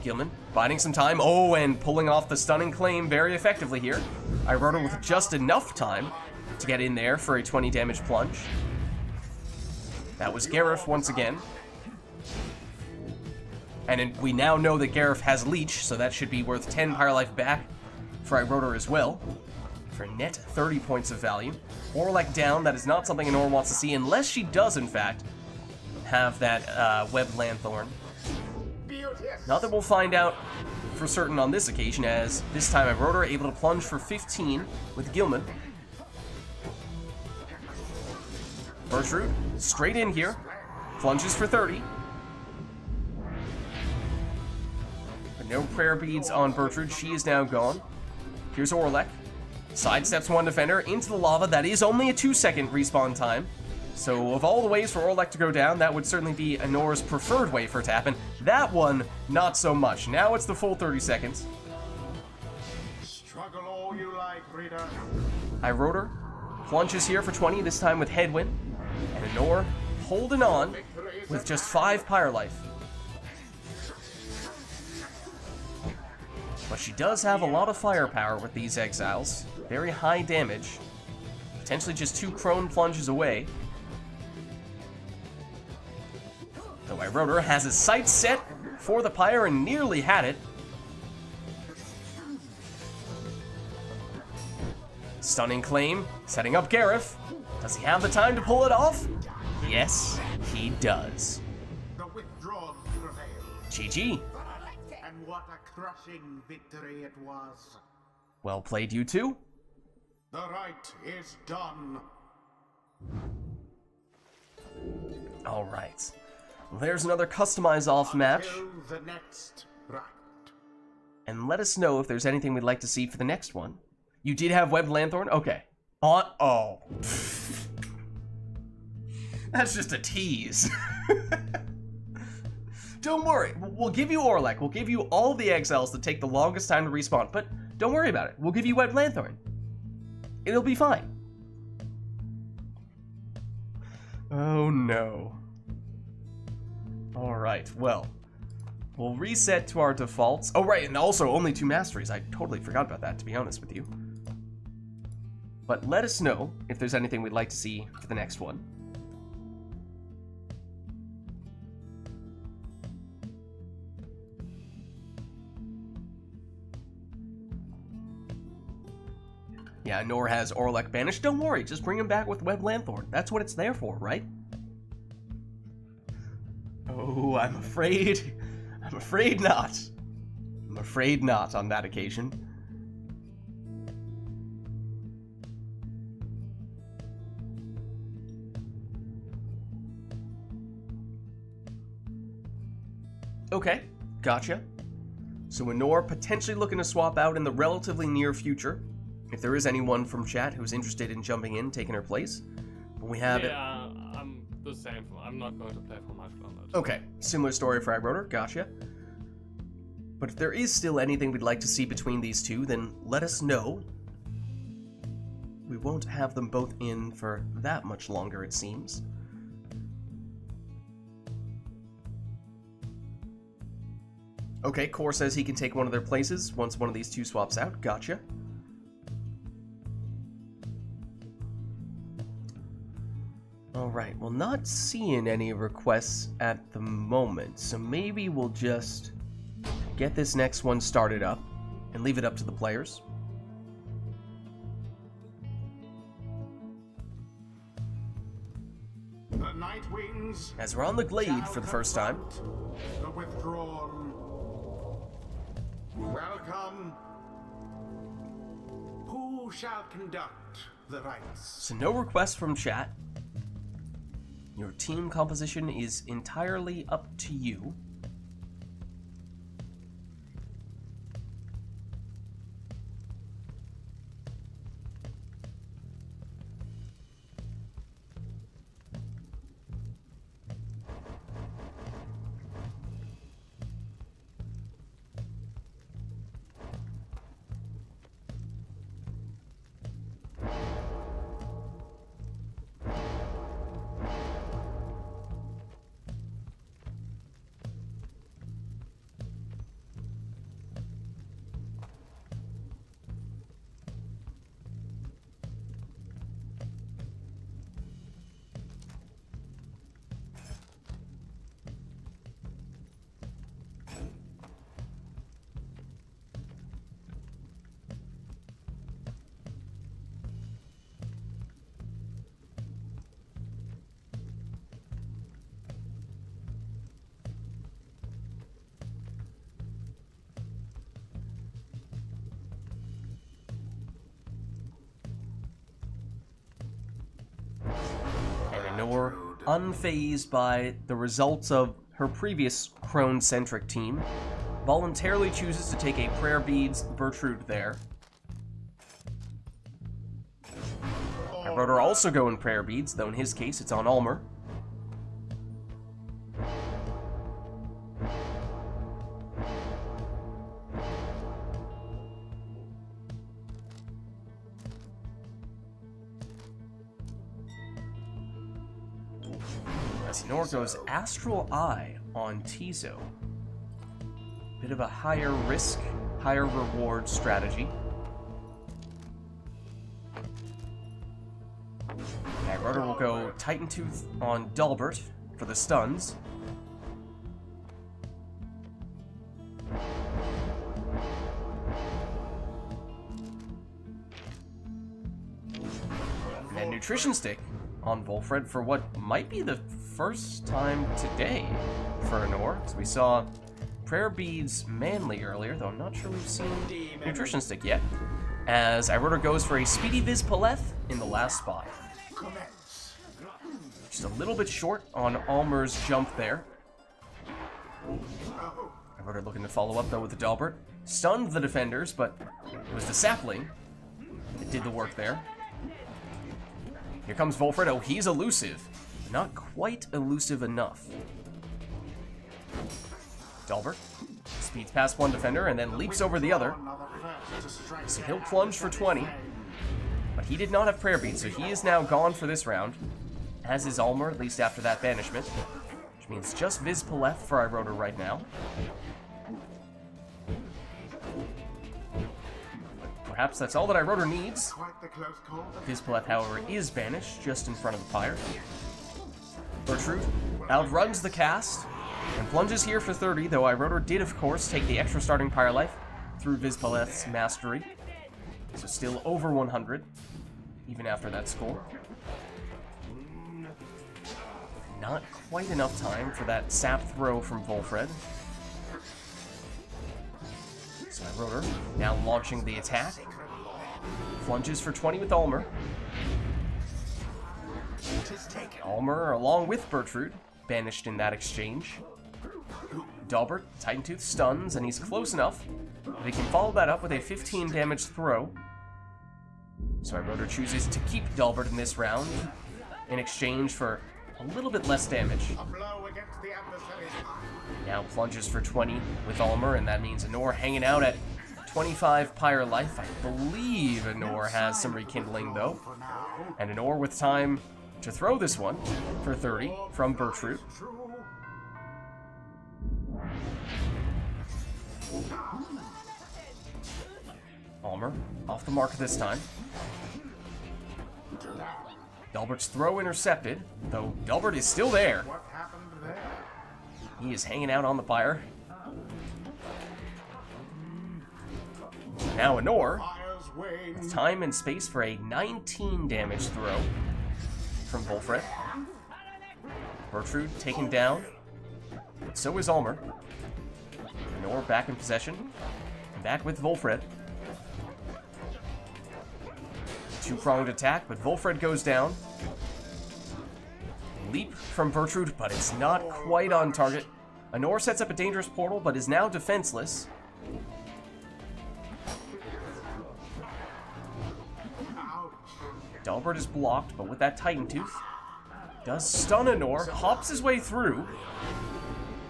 Gilman biding some time. Oh, and pulling off the Stunning Claim very effectively here. iRotor with just enough time to get in there for a 20 damage plunge. That was Gareth once again. And we now know that Gareth has Leech, so that should be worth 10 Pyre Life back for iRotor as well, for net 30 points of value. Orlek down, that is not something Anor wants to see, unless she does, in fact, have that Web Lanthorn. Not that we'll find out for certain on this occasion, as this time I Rotor able to plunge for 15 with Gilman. Bertrude, straight in here. Plunges for 30. But no prayer beads on Bertrude. She is now gone. Here's Orlek. Sidesteps one defender into the lava. That is only a 2-second respawn time. So of all the ways for Orlek to go down, that would certainly be Anora's preferred way for it to happen. That one, not so much. Now it's the full 30 seconds. Struggle all you like, Reader. Rotor plunges here for 20, this time with Headwind. And Anora holding on with just 5 Pyre life. But she does have a lot of firepower with these exiles. Very high damage. Potentially just 2 Crone plunges away. Though Rotor has his sights set for the Pyre and nearly had it. Stunning claim, setting up Gareth. Does he have the time to pull it off? Yes, he does. The withdrawn prevailed. GG. And what a crushing victory it was. Well played, you two. The rite is done. All right. Well, there's another customize off match. Until the next rite. And let us know if there's anything we'd like to see for the next one. You did have Webbed Lanthorn? Okay. Oh. That's just a tease. Don't worry. We'll give you Orlek. We'll give you all the exiles that take the longest time to respawn. But don't worry about it. We'll give you Webbed Lanthorn. It'll be fine. Oh no. Alright, well. We'll reset to our defaults. Oh right, and also only 2 masteries. I totally forgot about that, to be honest with you. But let us know if there's anything we'd like to see for the next one. Yeah, Nor has Orlek banished. Don't worry, just bring him back with Webbed Lanthorn. That's what it's there for, right? Oh, I'm afraid not. I'm afraid not on that occasion. Okay, gotcha. So Anor potentially looking to swap out in the relatively near future. If there is anyone from chat who's interested in jumping in, taking her place. But we have Yeah, I'm the same. I'm not going to play for much longer. Okay, similar story for Rotor, gotcha. But if there is still anything we'd like to see between these two, then let us know. We won't have them both in for that much longer, it seems. Okay, Core says he can take one of their places once one of these two swaps out. Gotcha. Alright, well, not seeing any requests at the moment, so maybe we'll just get this next one started up and leave it up to the players. The Night Wings As we're on the glade for the first time. The withdrawn. Welcome. Who shall conduct the rites? So no requests from chat. Your team composition is entirely up to you. Nor, unfazed by the results of her previous crone-centric team, voluntarily chooses to take a Prayer Beads Bertrude there. Rotor also going Prayer Beads, though in his case it's on Ulmer. As Nor goes Astral Eye on Tizo. Bit of a higher risk, higher reward strategy. Rotor will go Titan Tooth on Dalbert for the stuns. And then Nutrition Stick on Volfred for what might be the first time today for Nor. So we saw Prayer Beads Manly earlier, though I'm not sure we've seen Nutrition Stick yet. As Rotor goes for a Speedy Viz Paleth in the last spot. Just a little bit short on Ulmer's jump there. Rotor looking to follow up though with the Dalbert. Stunned the defenders, but it was the sapling that did the work there. Here comes Volfred. Oh, he's elusive. Not quite elusive enough. Dalbert speeds past one defender and then leaps over the other. So he'll plunge for 20. But he did not have Prayer Beads, so he is now gone for this round. As is Ulmer, at least after that banishment. Which means just Viz Paleth for Rotor right now. Perhaps that's all that Rotor needs. Viz Paleth, however, is banished just in front of the Pyre. Bertrude outruns the cast and plunges here for 30, though Rotor did, of course, take the extra starting Pyre life through Viz Paleth's mastery. So still over 100, even after that score. Not quite enough time for that sap throw from Volfred. So Rotor now launching the attack. Plunges for 20 with Ulmer. Ulmer along with Bertrude, banished in that exchange. Dalbert, Titan Tooth stuns, and he's close enough that he can follow that up with a 15 damage throw. So Rotor chooses to keep Dalbert in this round in exchange for a little bit less damage. Now plunges for 20 with Ulmer, and that means Nor hanging out at 25 Pyre life. I believe Nor has some rekindling though. And Nor with time to throw this one for 30 from Bertrude. Ulmer off the mark this time. Dalbert's throw intercepted, though Dalbert is still there. He is hanging out on the Pyre. Now Nor, with time and space for a 19 damage throw from Volfred. Bertrude taken down, but so is Ulmer. Nor back in possession, back with Volfred. Two-pronged attack, but Volfred goes down. Leap from Bertrude, but it's not quite on target. Nor sets up a dangerous portal, but is now defenseless. Dalbert is blocked, but with that Titan Tooth, does stun Nor, hops his way through.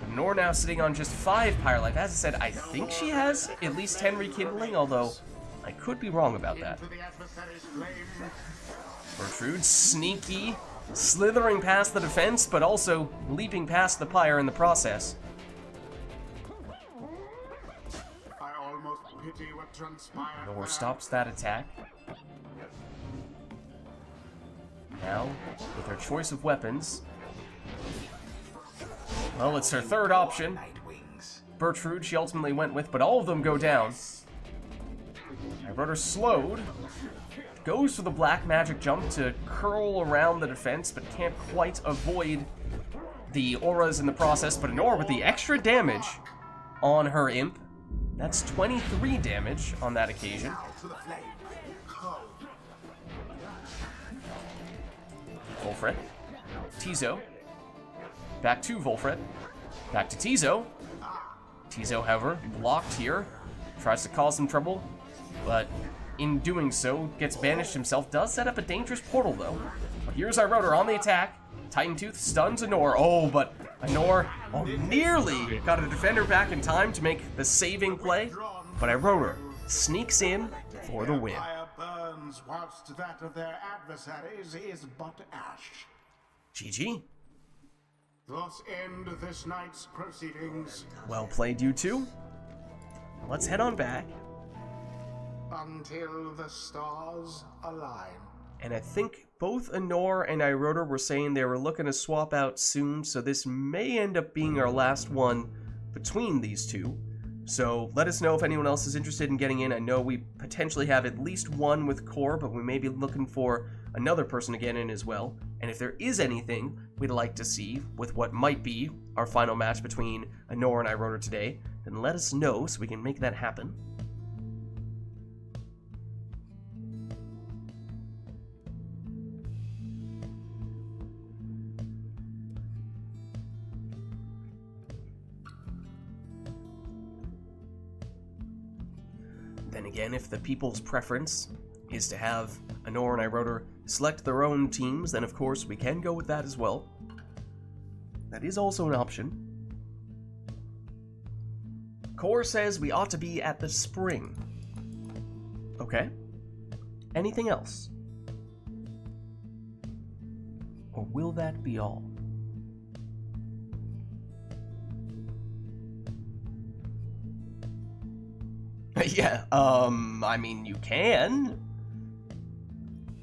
But Nor now sitting on just 5 Pyre life. As I said, I think she has at least 10 rekindling, although I could be wrong about that. Bertrude, sneaky, slithering past the defense, but also leaping past the Pyre in the process. Nor stops that attack. Now, with her choice of weapons, well, it's her third option. Bertrude she ultimately went with, but all of them go down. Rotor slowed, goes for the black magic jump to curl around the defense, but can't quite avoid the auras in the process. But Nor with the extra damage on her imp, that's 23 damage on that occasion. Volfred Tizo. Back to Volfred. Back to Tizo. Tizo, however, blocked here. Tries to cause some trouble, but in doing so, gets banished himself. Does set up a dangerous portal, though. But here's our Rotor on the attack. Titan Tooth stuns Anor. Oh, but Anor nearly got a defender back in time to make the saving play. But Rotor sneaks in for the win. Fire burns whilst that of their adversaries is but ash. GG. Thus end this night's proceedings. Well played, you two. Let's head on back. Until the stars align. And I think both Anor and Iroder were saying they were looking to swap out soon, so this may end up being our last one between these two. So let us know if anyone else is interested in getting in. I know we potentially have at least one with Core, but we may be looking for another person to get in as well. And if there is anything we'd like to see with what might be our final match between Anor and Iroder today, then let us know so we can make that happen. Then again, if the people's preference is to have Anor and Iroder select their own teams, then of course we can go with that as well. That is also an option. Core says we ought to be at the spring. Okay. Anything else? Or will that be all? Yeah, I mean, you can.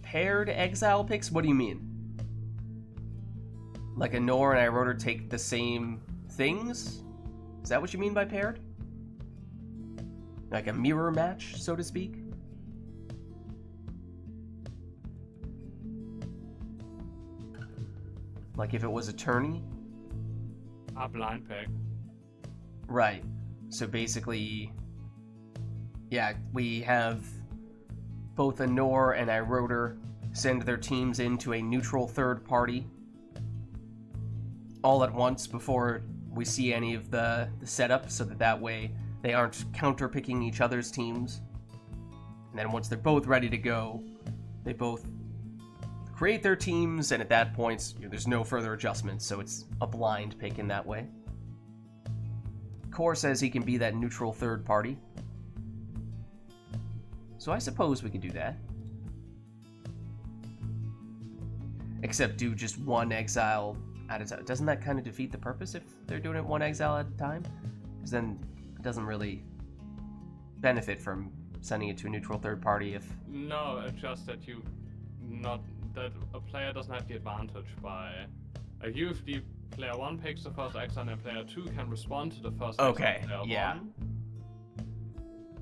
Paired exile picks? What do you mean? Like Anor and Iroder take the same things? Is that what you mean by paired? Like a mirror match, so to speak? Like if it was a tourney? A blind pick. Right. So basically, yeah, we have both Anor and Iroder send their teams into a neutral third party all at once before we see any of the setup, so that way they aren't counter-picking each other's teams. And then once they're both ready to go, they both create their teams, and at that point, there's no further adjustments, so it's a blind pick in that way. Core says he can be that neutral third party. So I suppose we could do that. Except do just one exile at a time. Doesn't that kind of defeat the purpose if they're doing it one exile at a time? Because then it doesn't really benefit from sending it to a neutral third party if... No, it's just that that a player doesn't have the advantage by... usually player 1 picks the first exile and player 2 can respond to the first exile Okay, player yeah. 1.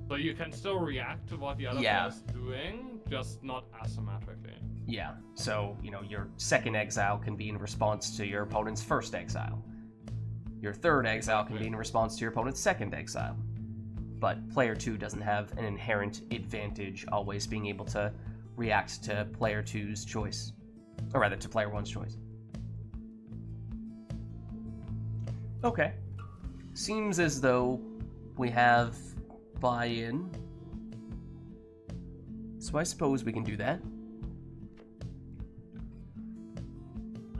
So you can still react to what the other player is doing, just not asymmetrically. Yeah, so, your second exile can be in response to your opponent's first exile. Your third exile can be in response to your opponent's second exile. But player 2 doesn't have an inherent advantage always being able to react to player 2's choice. Or rather, to player 1's choice. Okay. Seems as though we have buy-in. So I suppose we can do that.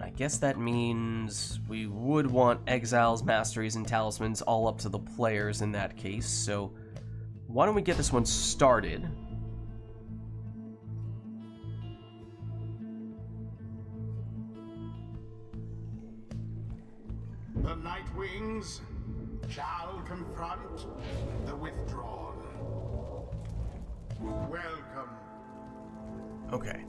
I guess that means we would want exiles, masteries, and talismans all up to the players in that case, so why don't we get this one started? The Night Wings shall confront the withdrawn. Welcome. Okay.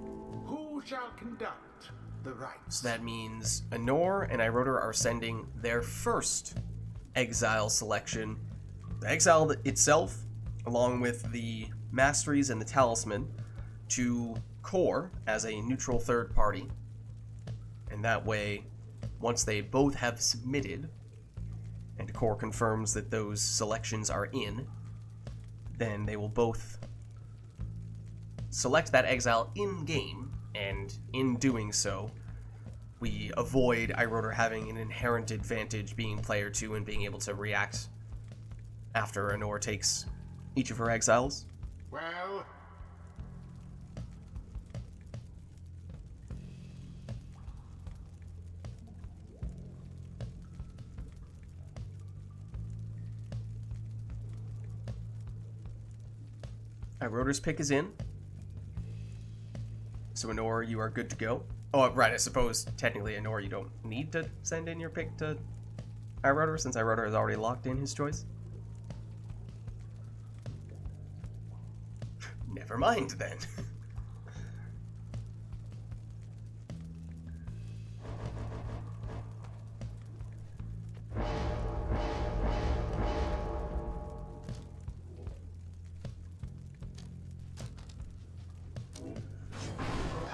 Who shall conduct the rites? So that means Anor and Iroder are sending their first exile selection. The exile itself, along with the masteries and the talisman, to Core as a neutral third party. And that way, once they both have submitted, and Core confirms that those selections are in, then they will both select that exile in-game, and in doing so, we avoid iRotor having an inherent advantage being player 2 and being able to react after Anor takes each of her exiles. Well, iRotor's pick is in. So Anor, you are good to go. Oh, right, I suppose technically Anor, you don't need to send in your pick to iRotor since iRotor has already locked in his choice. Never mind then.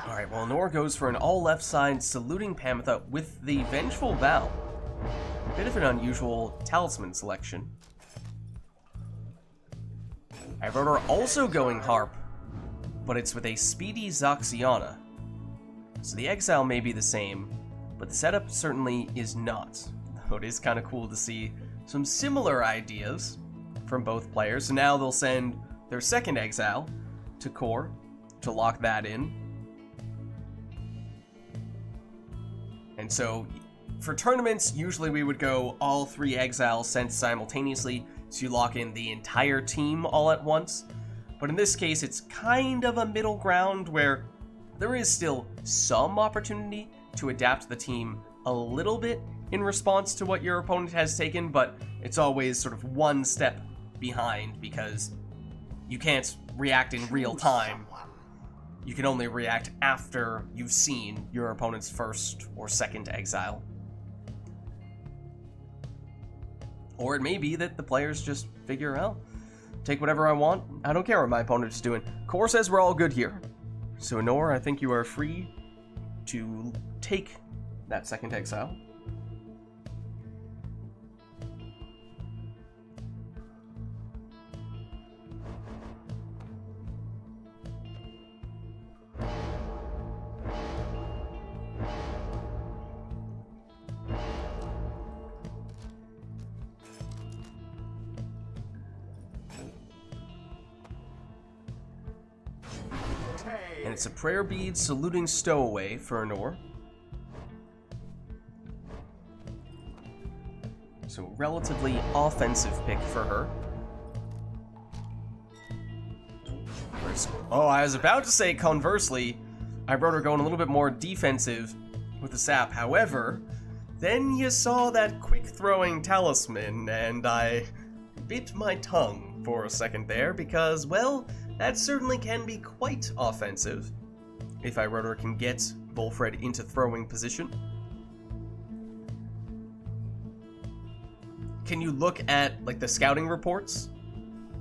Alright, well, Nor goes for an all-left side saluting Pamitha with the Vengeful Vow. Bit of an unusual talisman selection. iRotor also going Harp, but it's with a Speedy Zaxiana. So the exile may be the same, but the setup certainly is not. Though it is kind of cool to see some similar ideas from both players. So now they'll send their second exile to Core to lock that in. And so, for tournaments, usually we would go all 3 exiles sent simultaneously, so you lock in the entire team all at once. But in this case, it's kind of a middle ground where there is still some opportunity to adapt the team a little bit in response to what your opponent has taken, but it's always sort of one step behind because you can't react in real time. You can only react after you've seen your opponent's first or second exile. Or it may be that the players just figure out, take whatever I want, I don't care what my opponent's doing. Core says we're all good here. So Nor, I think you are free to take that second exile. And it's a prayer bead saluting Stowaway for Anor. So relatively offensive pick for her. Oh, I was about to say conversely, iRotor going a little bit more defensive with the sap. However, then you saw that quick throwing talisman and I bit my tongue for a second there because, well, that certainly can be quite offensive if iRotor can get Volfred into throwing position. Can you look at, like, the scouting reports?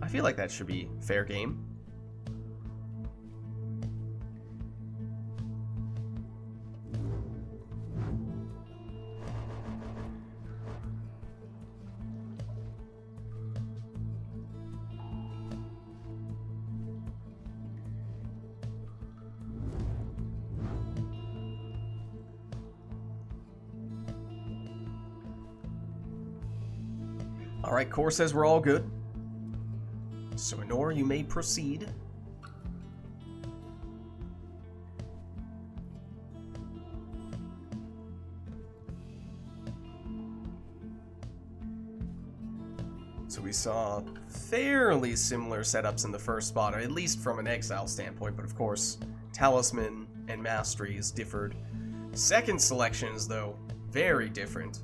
I feel like that should be fair game. Alright, Core says we're all good. So Anor, you may proceed. So we saw fairly similar setups in the first spot, or at least from an exile standpoint, but of course, Talisman and Masteries differed. Second selections, though, very different.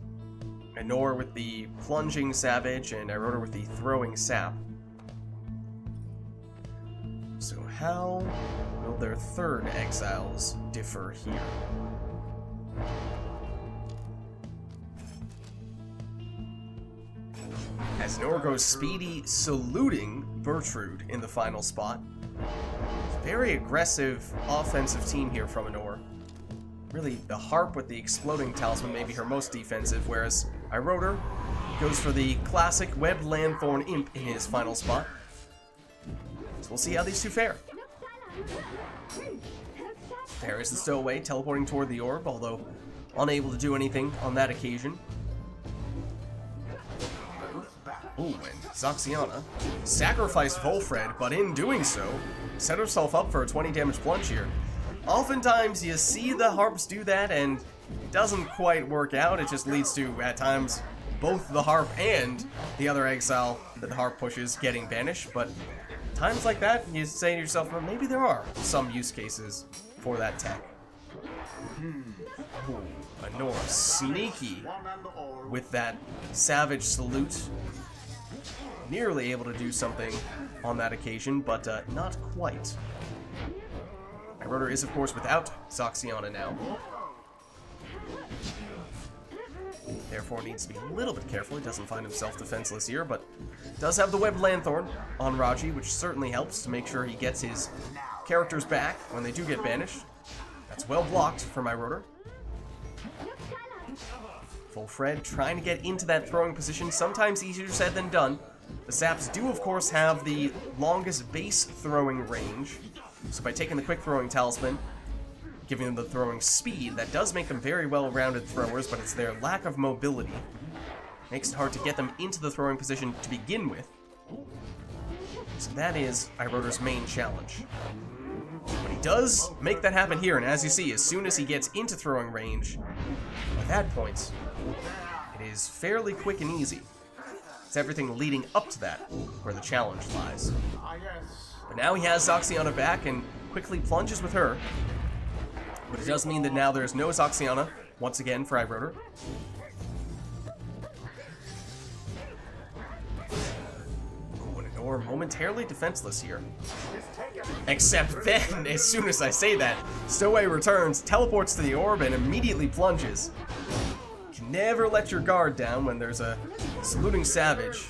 Anor with the plunging Savage, and iRotor with the throwing Sap. So how will their third exiles differ here? As Anor goes Speedy saluting Bertrude in the final spot. Very aggressive offensive team here from Anor. Really, the Harp with the exploding talisman may be her most defensive, whereas iRotor goes for the classic Webbed Landthorn Imp in his final spot. So we'll see how these two fare. There is the Stowaway teleporting toward the orb, although unable to do anything on that occasion. Oh, and Zoxiana sacrificed Volfred, but in doing so, set herself up for a 20 damage plunge here. Oftentimes, you see the harps do that, and it doesn't quite work out. It just leads to, at times, both the harp and the other exile that the harp pushes getting banished. But times like that, you say to yourself, well, maybe there are some use cases for that tech. Ooh, Anora sneaky with that Savage Salute. Nearly able to do something on that occasion, but not quite. Rotor is, of course, without Zoxiana now. Therefore needs to be a little bit careful. He doesn't find himself defenseless here, but does have the Webbed Lanthorn on Raji, which certainly helps to make sure he gets his characters back when they do get banished. That's well blocked for my Rotor. Volfred trying to get into that throwing position, sometimes easier said than done. The Saps do, of course, have the longest base throwing range, so by taking the quick throwing talisman, giving them the throwing speed, that does make them very well-rounded throwers, but it's their lack of mobility. Makes it hard to get them into the throwing position to begin with. So that is Iroder's main challenge. But he does make that happen here, and as you see, as soon as he gets into throwing range, at that point, it is fairly quick and easy. It's everything leading up to that where the challenge lies. But now he has Zoxiana back and quickly plunges with her. But it does mean that now there's no Zoxiana once again for Iroder. Or momentarily defenseless here. Except then, as soon as I say that, Stowaway returns, teleports to the orb, and immediately plunges. You can never let your guard down when there's a saluting savage.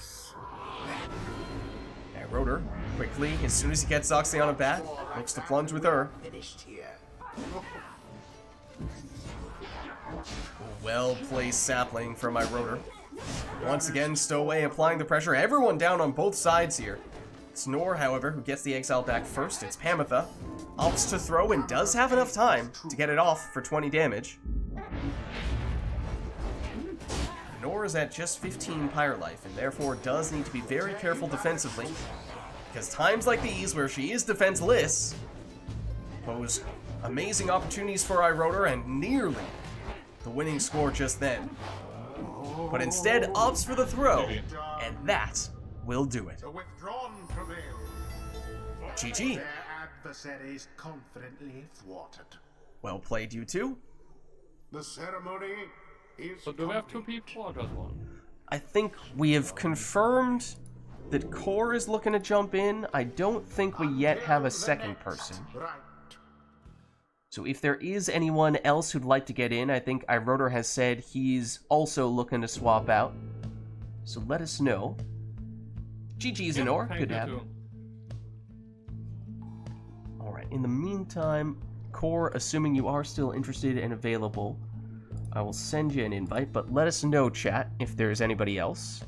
Rotor, quickly, as soon as he gets Zoxiana back, looks to plunge with her. Well-placed sapling from my Rotor. Once again, Stowaway applying the pressure. Everyone down on both sides here. It's Nor, however, who gets the exile back first. It's Pamitha. Opts to throw and does have enough time to get it off for 20 damage. Nor is at just 15 Pyre life, and therefore does need to be very careful defensively, because times like these, where she is defenseless, pose amazing opportunities for Iroder, and nearly the winning score just then. But instead opts for the throw, and that will do it. GG. Their adversaries confidently thwarted. Well played, you two. The ceremony is So do we have two people or just one? I think we have confirmed that Core is looking to jump in. I don't think we yet have a second person. Right. So if there is anyone else who'd like to get in, I think Iroder has said he's also looking to swap out. So let us know. GG Zenor, thank good to you have you. too. Alright, in the meantime, Core, assuming you are still interested and available, I will send you an invite, but let us know, chat, if there's anybody else.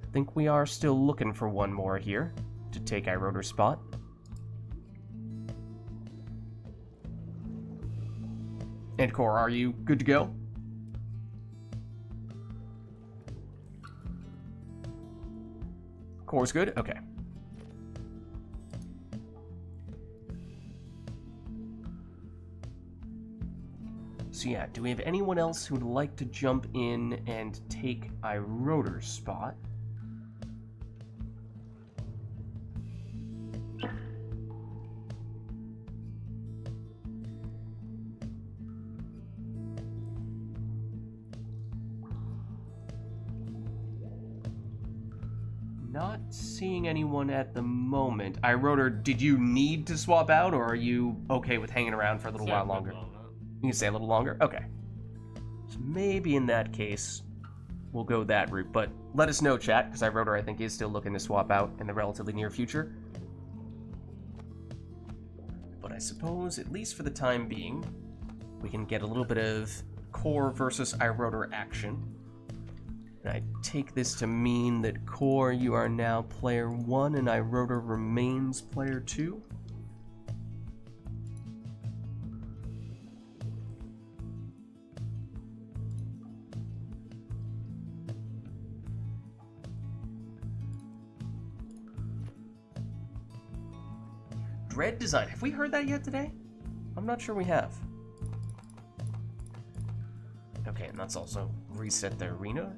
I think we are still looking for one more here to take Iroder's spot. And Core, are you good to go? Core's good? Okay. So yeah, do we have anyone else who'd like to jump in and take Iroder's spot? Not seeing anyone at the moment. Iroder, did you need to swap out, or are you okay with hanging around for a little while longer? You can stay a little longer? Okay. So maybe in that case, we'll go that route. But let us know, chat, because Iroder, I think, is still looking to swap out in the relatively near future. But I suppose, at least for the time being, we can get a little bit of Core versus Iroder action. And I take this to mean that Core, you are now player 1 and Iroder remains player 2. Dread design. Have we heard that yet today? I'm not sure we have. Okay, and let's also reset the arena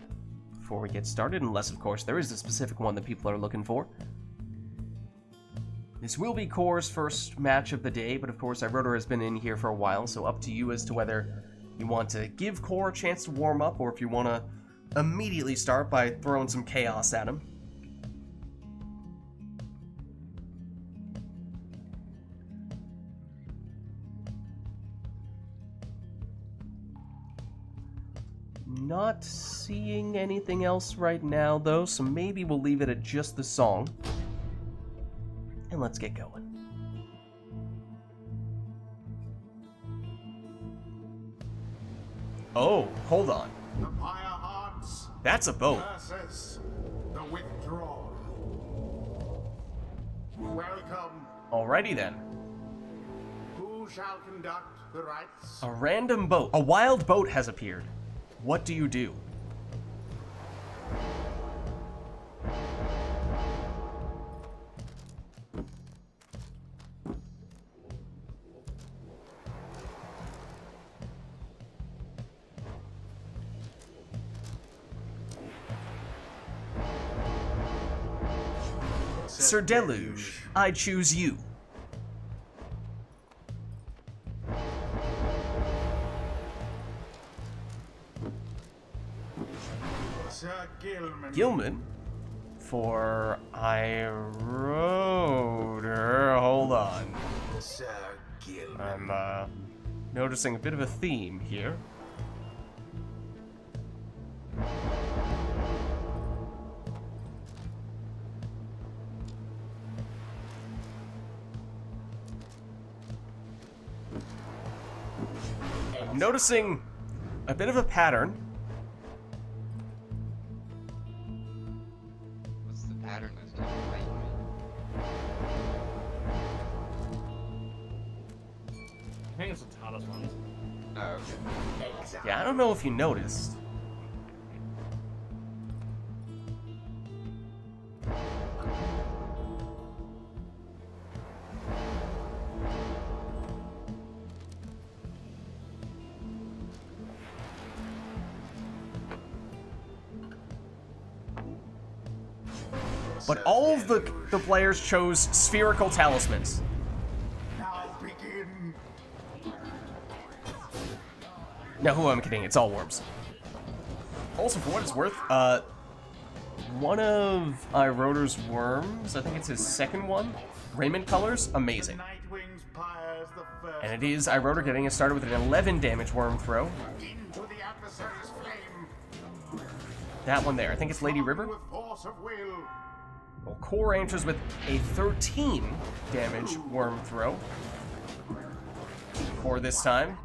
before we get started, unless, of course, there is a specific one that people are looking for. This will be Core's first match of the day, but of course, iRotor has been in here for a while, so up to you as to whether you want to give Core a chance to warm up, or if you want to immediately start by throwing some chaos at him. Not seeing anything else right now, though, so maybe we'll leave it at just the song. And let's get going. Oh, hold on. The Pyre Hearts That's a boat. versus the Withdrawal. Welcome. Alrighty then. Who shall conduct the rites? A random boat. A wild boat has appeared. What do you do? Sir Deluge, I choose you. Sir Gilman. Gilman for iRotor. Hold on. Sir Gilman. I'm noticing a bit of a theme here. I'm noticing a bit of a pattern. What's the pattern this time? I think it's the talismans. Oh, okay. Yeah, I don't know if you noticed. But all of the players chose spherical talismans. Now begin. Now, who am I kidding? It's all worms. Also, for what it's worth, one of iRotor's worms, I think it's his second one, Raymond Colors, amazing. Nightwing's Pyre's the first. And it is iRotor getting us started with an 11 damage worm throw. Into the adversary's flame. That one there, I think it's Lady River. With force of will. Well, Core answers with a 13 damage worm throw. Core this time,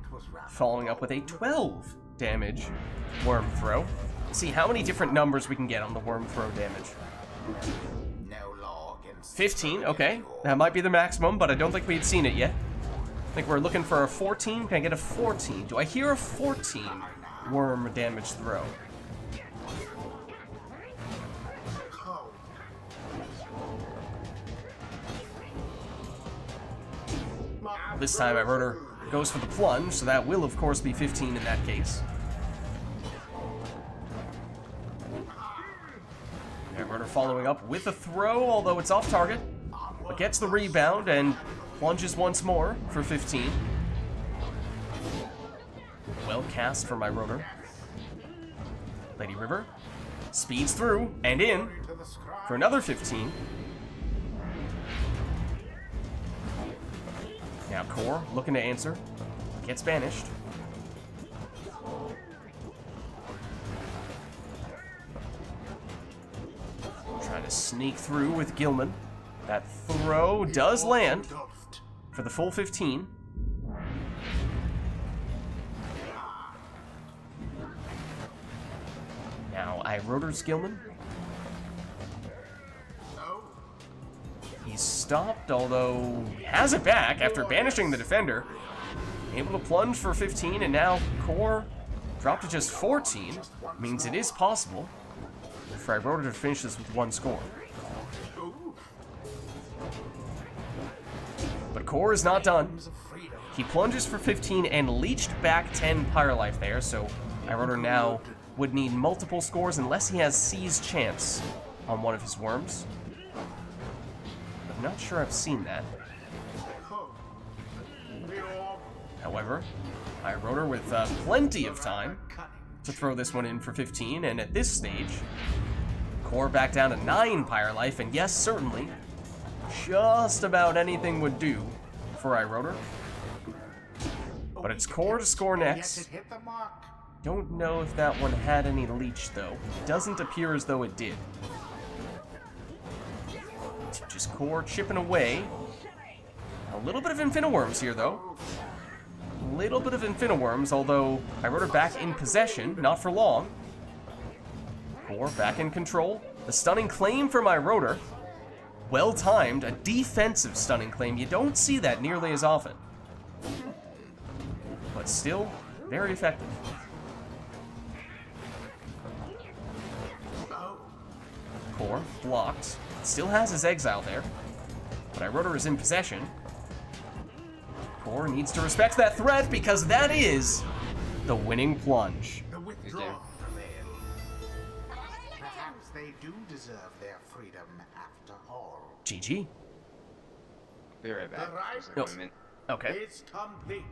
following up with a 12 damage worm throw. See how many different numbers we can get on the worm throw damage. No law against 15, okay. That might be the maximum, but I don't think we'd seen it yet. I think we're looking for a 14. Can I get a 14? Do I hear a 14 worm damage throw? This time iRotor goes for the plunge, so that will of course be 15 in that case. iRotor following up with a throw, although it's off target, but gets the rebound and plunges once more for 15. Well cast from iRotor. Lady River speeds through and in for another 15. Now Core looking to answer, gets banished. Trying to sneak through with Gilman. That throw does land for the full 15. Now iRotor's Gilman. He's stopped, although he has it back after banishing the defender. Able to plunge for 15, and now Core dropped to just 14. Means it is possible for iRotor to finish this with one score. But Core is not done. Flames of freedom. He plunges for 15 and leached back 10 Pyre Life there, so Iroder now would need multiple scores unless he has Seize Chance on one of his worms. I'm not sure I've seen that. However, Iroder with plenty of time to throw this one in for 15, and at this stage, Core back down to 9 Pyre Life, and yes, certainly, just about anything would do for Iroder. But it's Core to score Yes, next. it hit the mark. Don't know if that one had any leech, though. It doesn't appear as though it did. Just Core chipping away. A little bit of Infiniworms here, though. A little bit of Infiniworms, although Iroder back in possession, not for long. Core back in control. The stunning claim from Iroder. Well timed, a defensive stunning claim. You don't see that nearly as often. But still, very effective. Core blocked. Still has his exile there. But Iroder is in possession. Core needs to respect that threat because that is the winning plunge. The withdrawal prevailed. Perhaps they do deserve their freedom after all. GG. Be right back. The right Just a minute. Okay. is complete.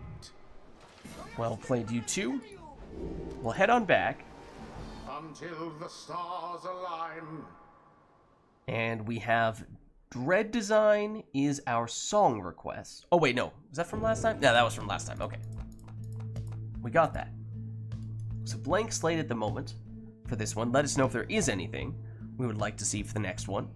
Well played, you two. We'll head on back. Until the stars align. And we have Dread Design is our song request. Oh, wait, no. Was that from last time? Yeah, that was from last time. Okay. We got that. So blank slate at the moment for this one. Let us know if there is anything we would like to see for the next one.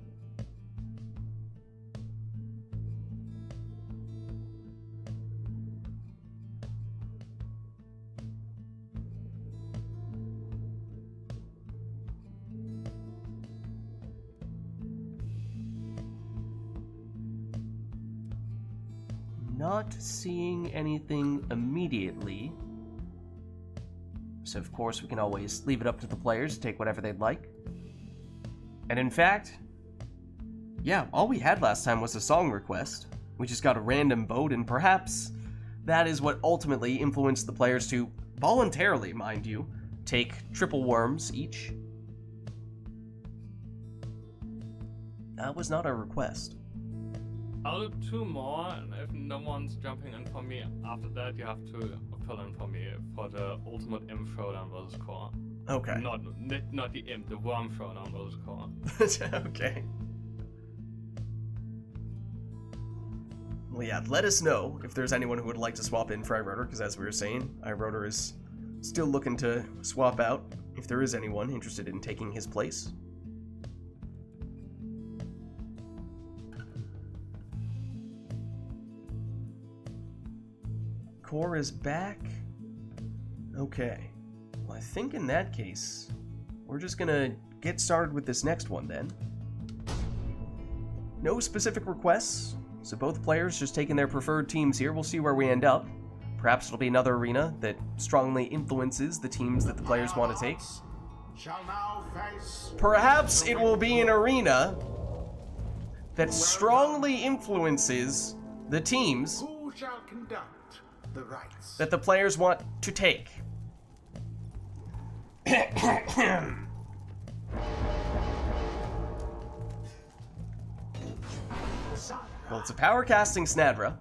Not seeing anything immediately. So of course we can always leave it up to the players to take whatever they'd like. And in fact, yeah, all we had last time was a song request. We just got a random vote, and perhaps that is what ultimately influenced the players to voluntarily, mind you, take triple worms each. That was not a request. I'll do 2 more, and if no one's jumping in for me, after that you have to fill in for me for the ultimate imp showdown versus Core. Okay. Not the imp, the worm showdown versus Core. Okay. Well, yeah, let us know if there's anyone who would like to swap in for Iroder, because as we were saying, Iroder is still looking to swap out if there is anyone interested in taking his place. Core is back. Okay. Well, I think in that case, we're just gonna get started with this next one then. No specific requests, so both players just taking their preferred teams here. We'll see where we end up. Perhaps it'll be another arena that strongly influences the teams that the players want to take. Shall now face. Perhaps it will be an arena that strongly influences the teams Who shall conduct the rites? that the players want to take. Well, it's a power casting Snadra.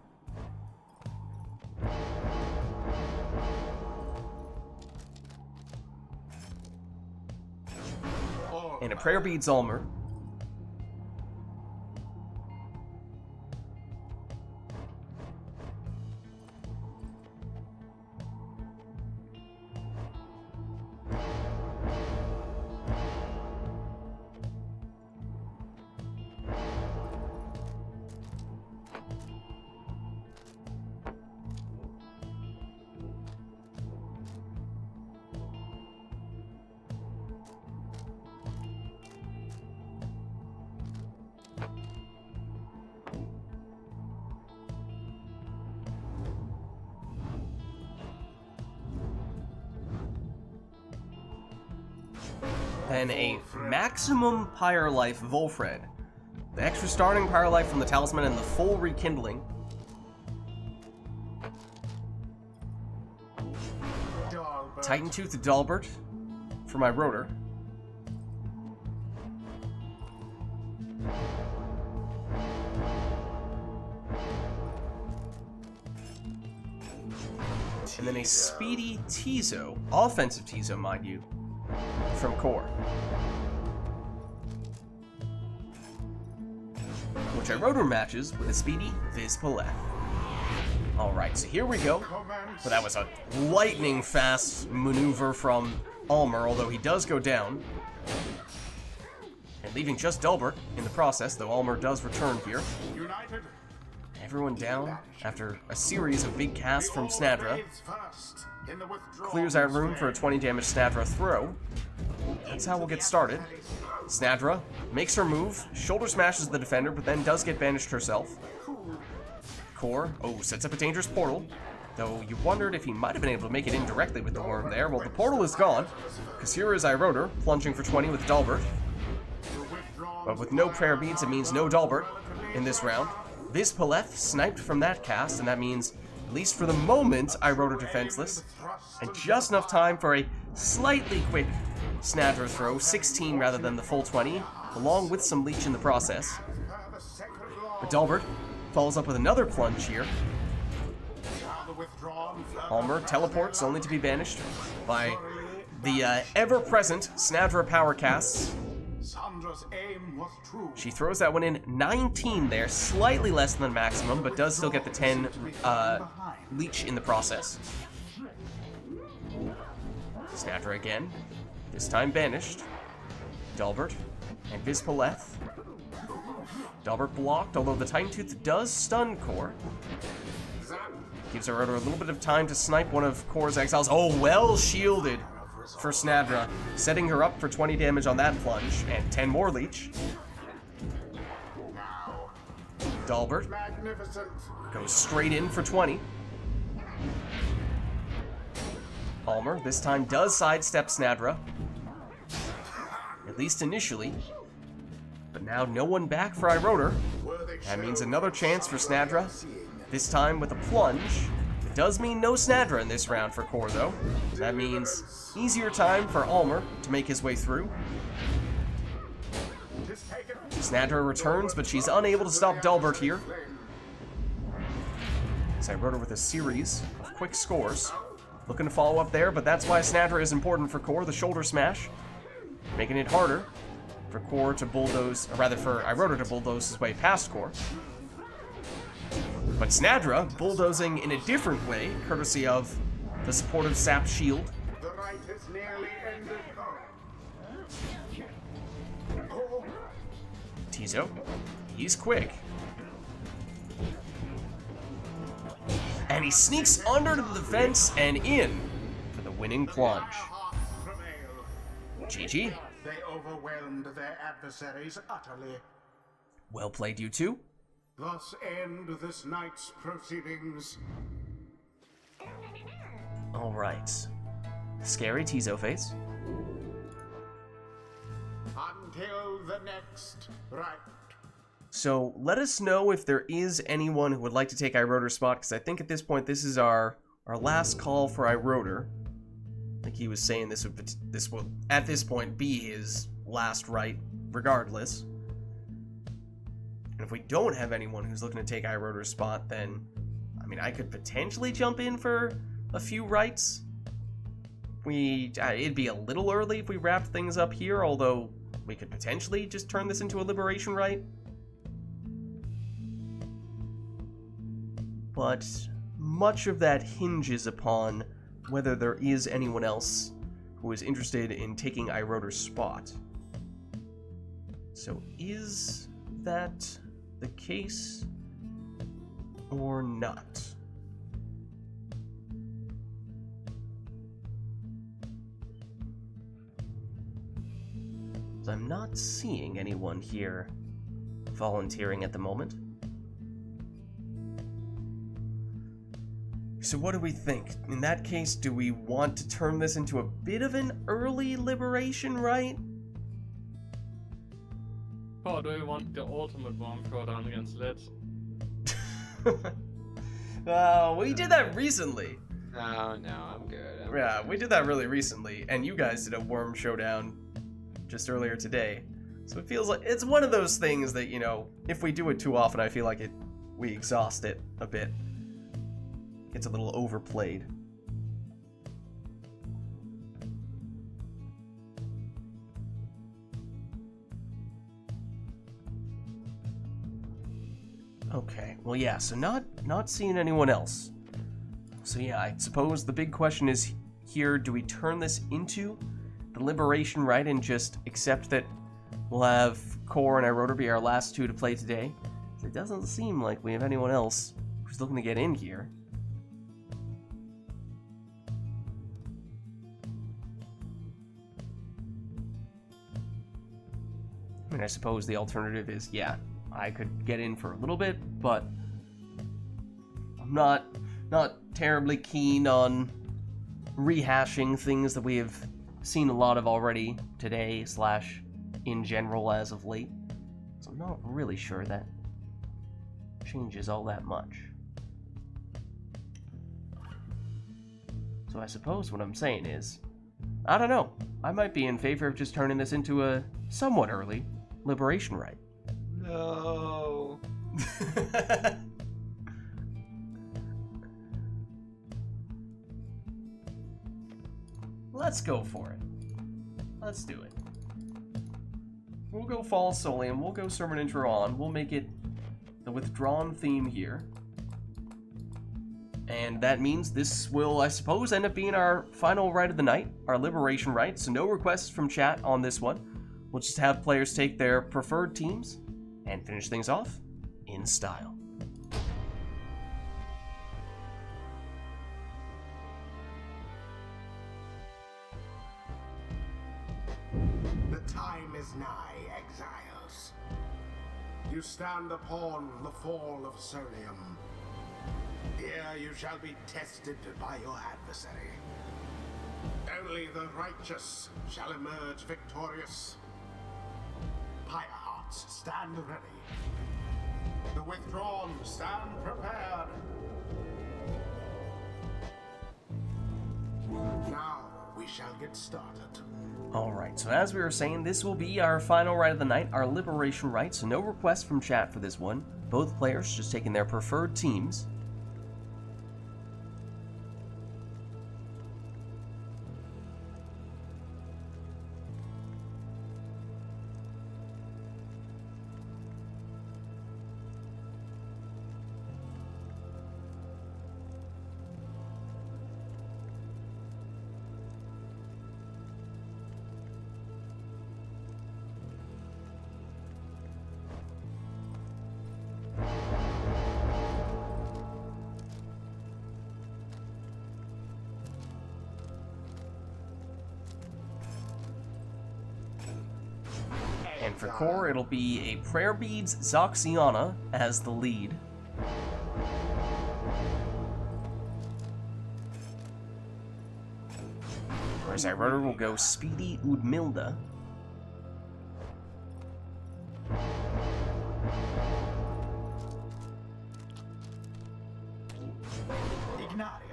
And a Prayer Beads Ulmer. Then a maximum Pyre Life Volfred. The extra starting Pyre Life from the Talisman and the full rekindling Titan Tooth Dalbert for my rotor. And then a speedy Tizo, offensive Tizo, mind you, from Core. Which I rotor matches with a speedy Vids. Alright, so here we go. But that was a lightning fast maneuver from Almer, although he does go down. And leaving just Dalbert in the process, though Almer does return here. United. Everyone down after a series of big casts from Snadra. Clears out room for a 20 damage Snadra throw. That's how we'll get started. Snadra makes her move, shoulder smashes the defender, but then does get banished herself. Core, sets up a dangerous portal. Though you wondered if he might have been able to make it in directly with the worm there. Well, the portal is gone, because here is Iroder, plunging for 20 with Dalbert. But with no prayer beads, it means no Dalbert in this round. Vids sniped from that cast, and that means, at least for the moment, Iroder defenseless. And just enough time for a slightly quick Snadra throw, 16 rather than the full 20, along with some leech in the process. But Dalbert follows up with another plunge here. Almer teleports, only to be banished by the ever-present Snadra power casts. She throws that one in 19 there, slightly less than the maximum, but does still get the 10 leech in the process. Snadra again, this time banished. Dalbert and Vids. Dalbert blocked, although the Titan Tooth does stun Core. Gives her a little bit of time to snipe one of Core's exiles. Oh, well shielded for Snadra, setting her up for 20 damage on that plunge, and 10 more leech. Dalbert goes straight in for 20. Almer, this time, does sidestep Snadra. At least initially. But now no one back for Iroder. That means another chance for Snadra. This time with a plunge. It does mean no Snadra in this round for Core, though. That means easier time for Almer to make his way through. Snadra returns, but she's unable to stop Dalbert here. So Iroder with a series of quick scores. Looking to follow up there, but that's why Snadra is important for Core, the shoulder smash. Making it harder for Core to bulldoze, or rather for Iroder to bulldoze his way past Core. But Snadra bulldozing in a different way, courtesy of the supportive sap shield. The rite is nearly ended. Tizo, he's quick. And he sneaks under to the defense and in for the winning plunge. GG. They overwhelmed their adversaries utterly. Well played, you two. Thus end this night's proceedings. Alright. Scary Tizo face. Until the next rite. So let us know if there is anyone who would like to take Iroder's spot, because I think at this point this is our last call for Iroder. I think he was saying this will at this point be his last rite, regardless. And if we don't have anyone who's looking to take Iroder's spot, then I mean I could potentially jump in for a few rites. It'd be a little early if we wrapped things up here, although we could potentially just turn this into a liberation rite. But much of that hinges upon whether there is anyone else who is interested in taking Iroder's spot. So is that the case or not? I'm not seeing anyone here volunteering at the moment. So what do we think? In that case, do we want to turn this into a bit of an early liberation rite? Or do we want the ultimate bomb throwdown against Lids? We did that recently. No, I'm good. Yeah, we did that really recently, and you guys did a worm showdown just earlier today. So it feels like it's one of those things that, you know, if we do it too often, I feel like we exhaust it a bit. It's a little overplayed. Okay, well yeah, so not seeing anyone else. So yeah, I suppose the big question is here, do we turn this into the Liberation Rite and just accept that we'll have Core and Iroder be our last two to play today? It doesn't seem like we have anyone else who's looking to get in here. I mean, I suppose the alternative is, yeah, I could get in for a little bit, but I'm not terribly keen on rehashing things that we have seen a lot of already today / in general as of late. So I'm not really sure that changes all that much. So I suppose what I'm saying is, I don't know, I might be in favor of just turning this into a somewhat early Liberation Rite. No. Let's go for it. Let's do it. We'll go Fall Solium, we'll go Sermon and Drawn, we'll make it the Withdrawn theme here. And that means this will, I suppose, end up being our final rite of the night, our Liberation Rite, so no requests from chat on this one. We'll just have players take their preferred teams and finish things off in style. The time is nigh, exiles. You stand upon the fall of Solium. Here you shall be tested by your adversary. Only the righteous shall emerge victorious. Pyre hearts, stand ready. The withdrawn, stand prepared. Now we shall get started. Alright, so as we were saying, this will be our final rite of the night, our Liberation Rite, so no requests from chat for this one. Both players just taking their preferred teams. And for Core, it'll be a Prayer Beads Zoxiana as the lead. Whereas Iroder will go Speedy Udmilda.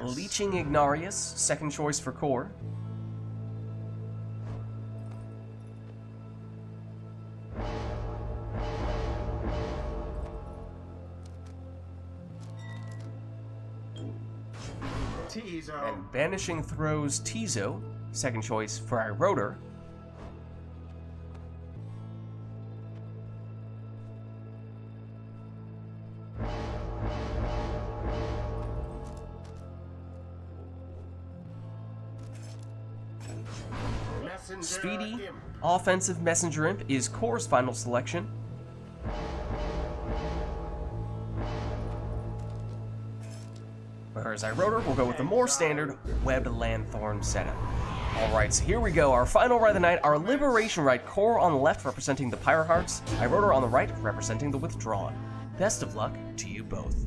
Leeching Ignarius, second choice for Core. And Banishing Throws Tizo, second choice for Iroder. Speedy, Offensive Messenger Imp is Core's final selection. Whereas Iroder will go with the more standard Webbed Lanthorn setup. Alright, so here we go, our final rite of the night, our Liberation Rite, Core on the left representing the Pyre Hearts, Iroder on the right representing the Withdrawn. Best of luck to you both.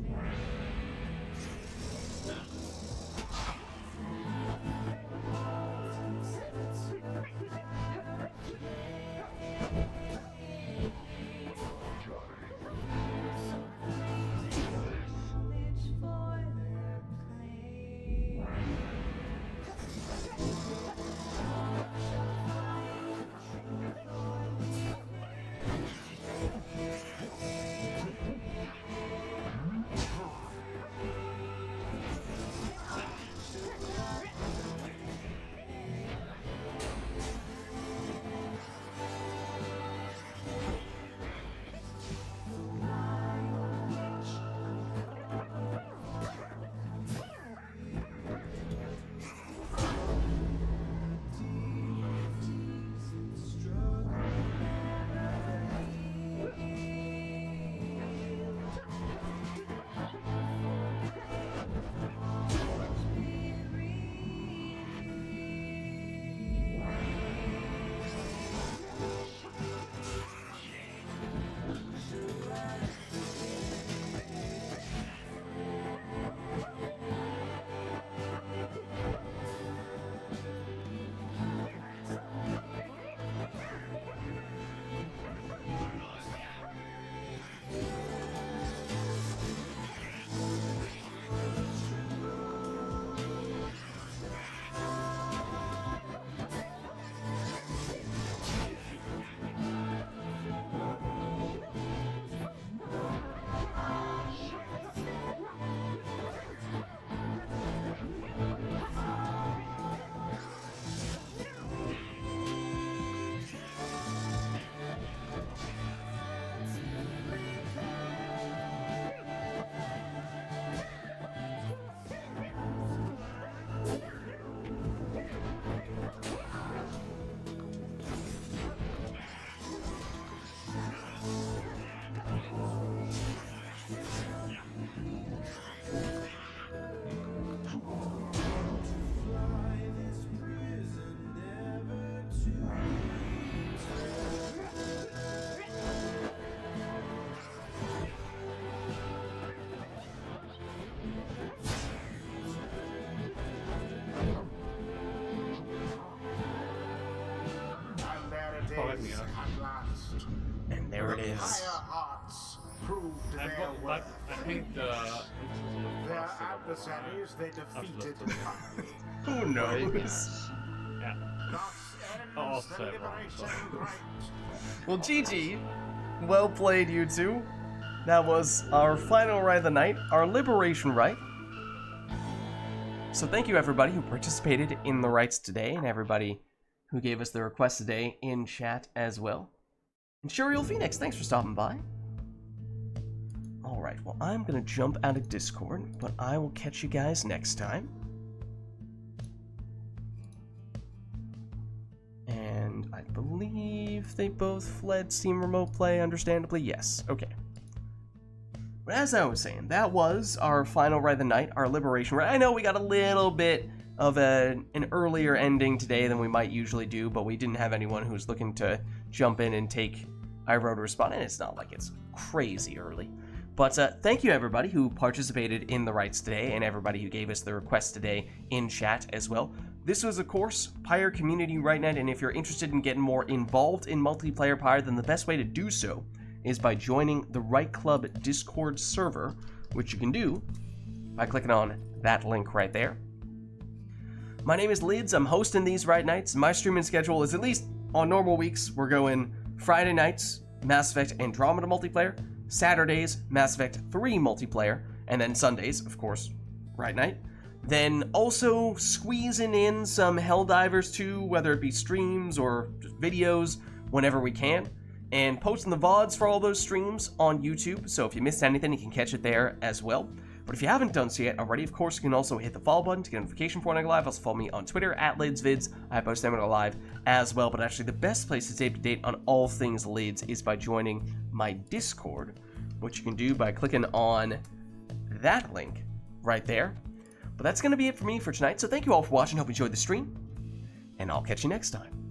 And there it is. Pyre hearts proved And their but worth. I think the Their adversaries they defeated utterly. Who knows? Yeah. Thus Oh, ends the so wrong. liberation rite. Well, GG. Well played, you two. That was our final rite of the night, our liberation rite. So thank you everybody who participated in the rites today, and everybody who gave us the request today in chat as well. And Shuriel Phoenix, thanks for stopping by. Alright, well I'm gonna jump out of Discord, but I will catch you guys next time. And I believe they both fled Steam Remote Play, understandably. Yes, okay. But as I was saying, that was our final rite of the night, our liberation rite. I know we got a little bit of an earlier ending today than we might usually do, but we didn't have anyone who's looking to jump in and take iRoad to respond, and it's not like it's crazy early. But thank you everybody who participated in the rites today, and everybody who gave us the request today in chat as well. This was, of course, Pyre Community Rite Night, and if you're interested in getting more involved in multiplayer Pyre, then the best way to do so is by joining the RITE Club Discord server, which you can do by clicking on that link right there. My name is Lids, I'm hosting these Rite Nights. My streaming schedule is, at least on normal weeks, we're going Friday nights, Mass Effect Andromeda multiplayer, Saturdays, Mass Effect 3 multiplayer, and then Sundays, of course, Rite Night. Then also squeezing in some Helldivers too, whether it be streams or just videos, whenever we can. And posting the VODs for all those streams on YouTube, so if you missed anything, you can catch it there as well. But if you haven't done so yet already, of course, you can also hit the follow button to get a notification for when I go live. Also follow me on Twitter, @LidsVids. I post them when I go live as well. But actually, the best place to stay up to date on all things Lids is by joining my Discord, which you can do by clicking on that link right there. But that's going to be it for me for tonight, so thank you all for watching. Hope you enjoyed the stream, and I'll catch you next time.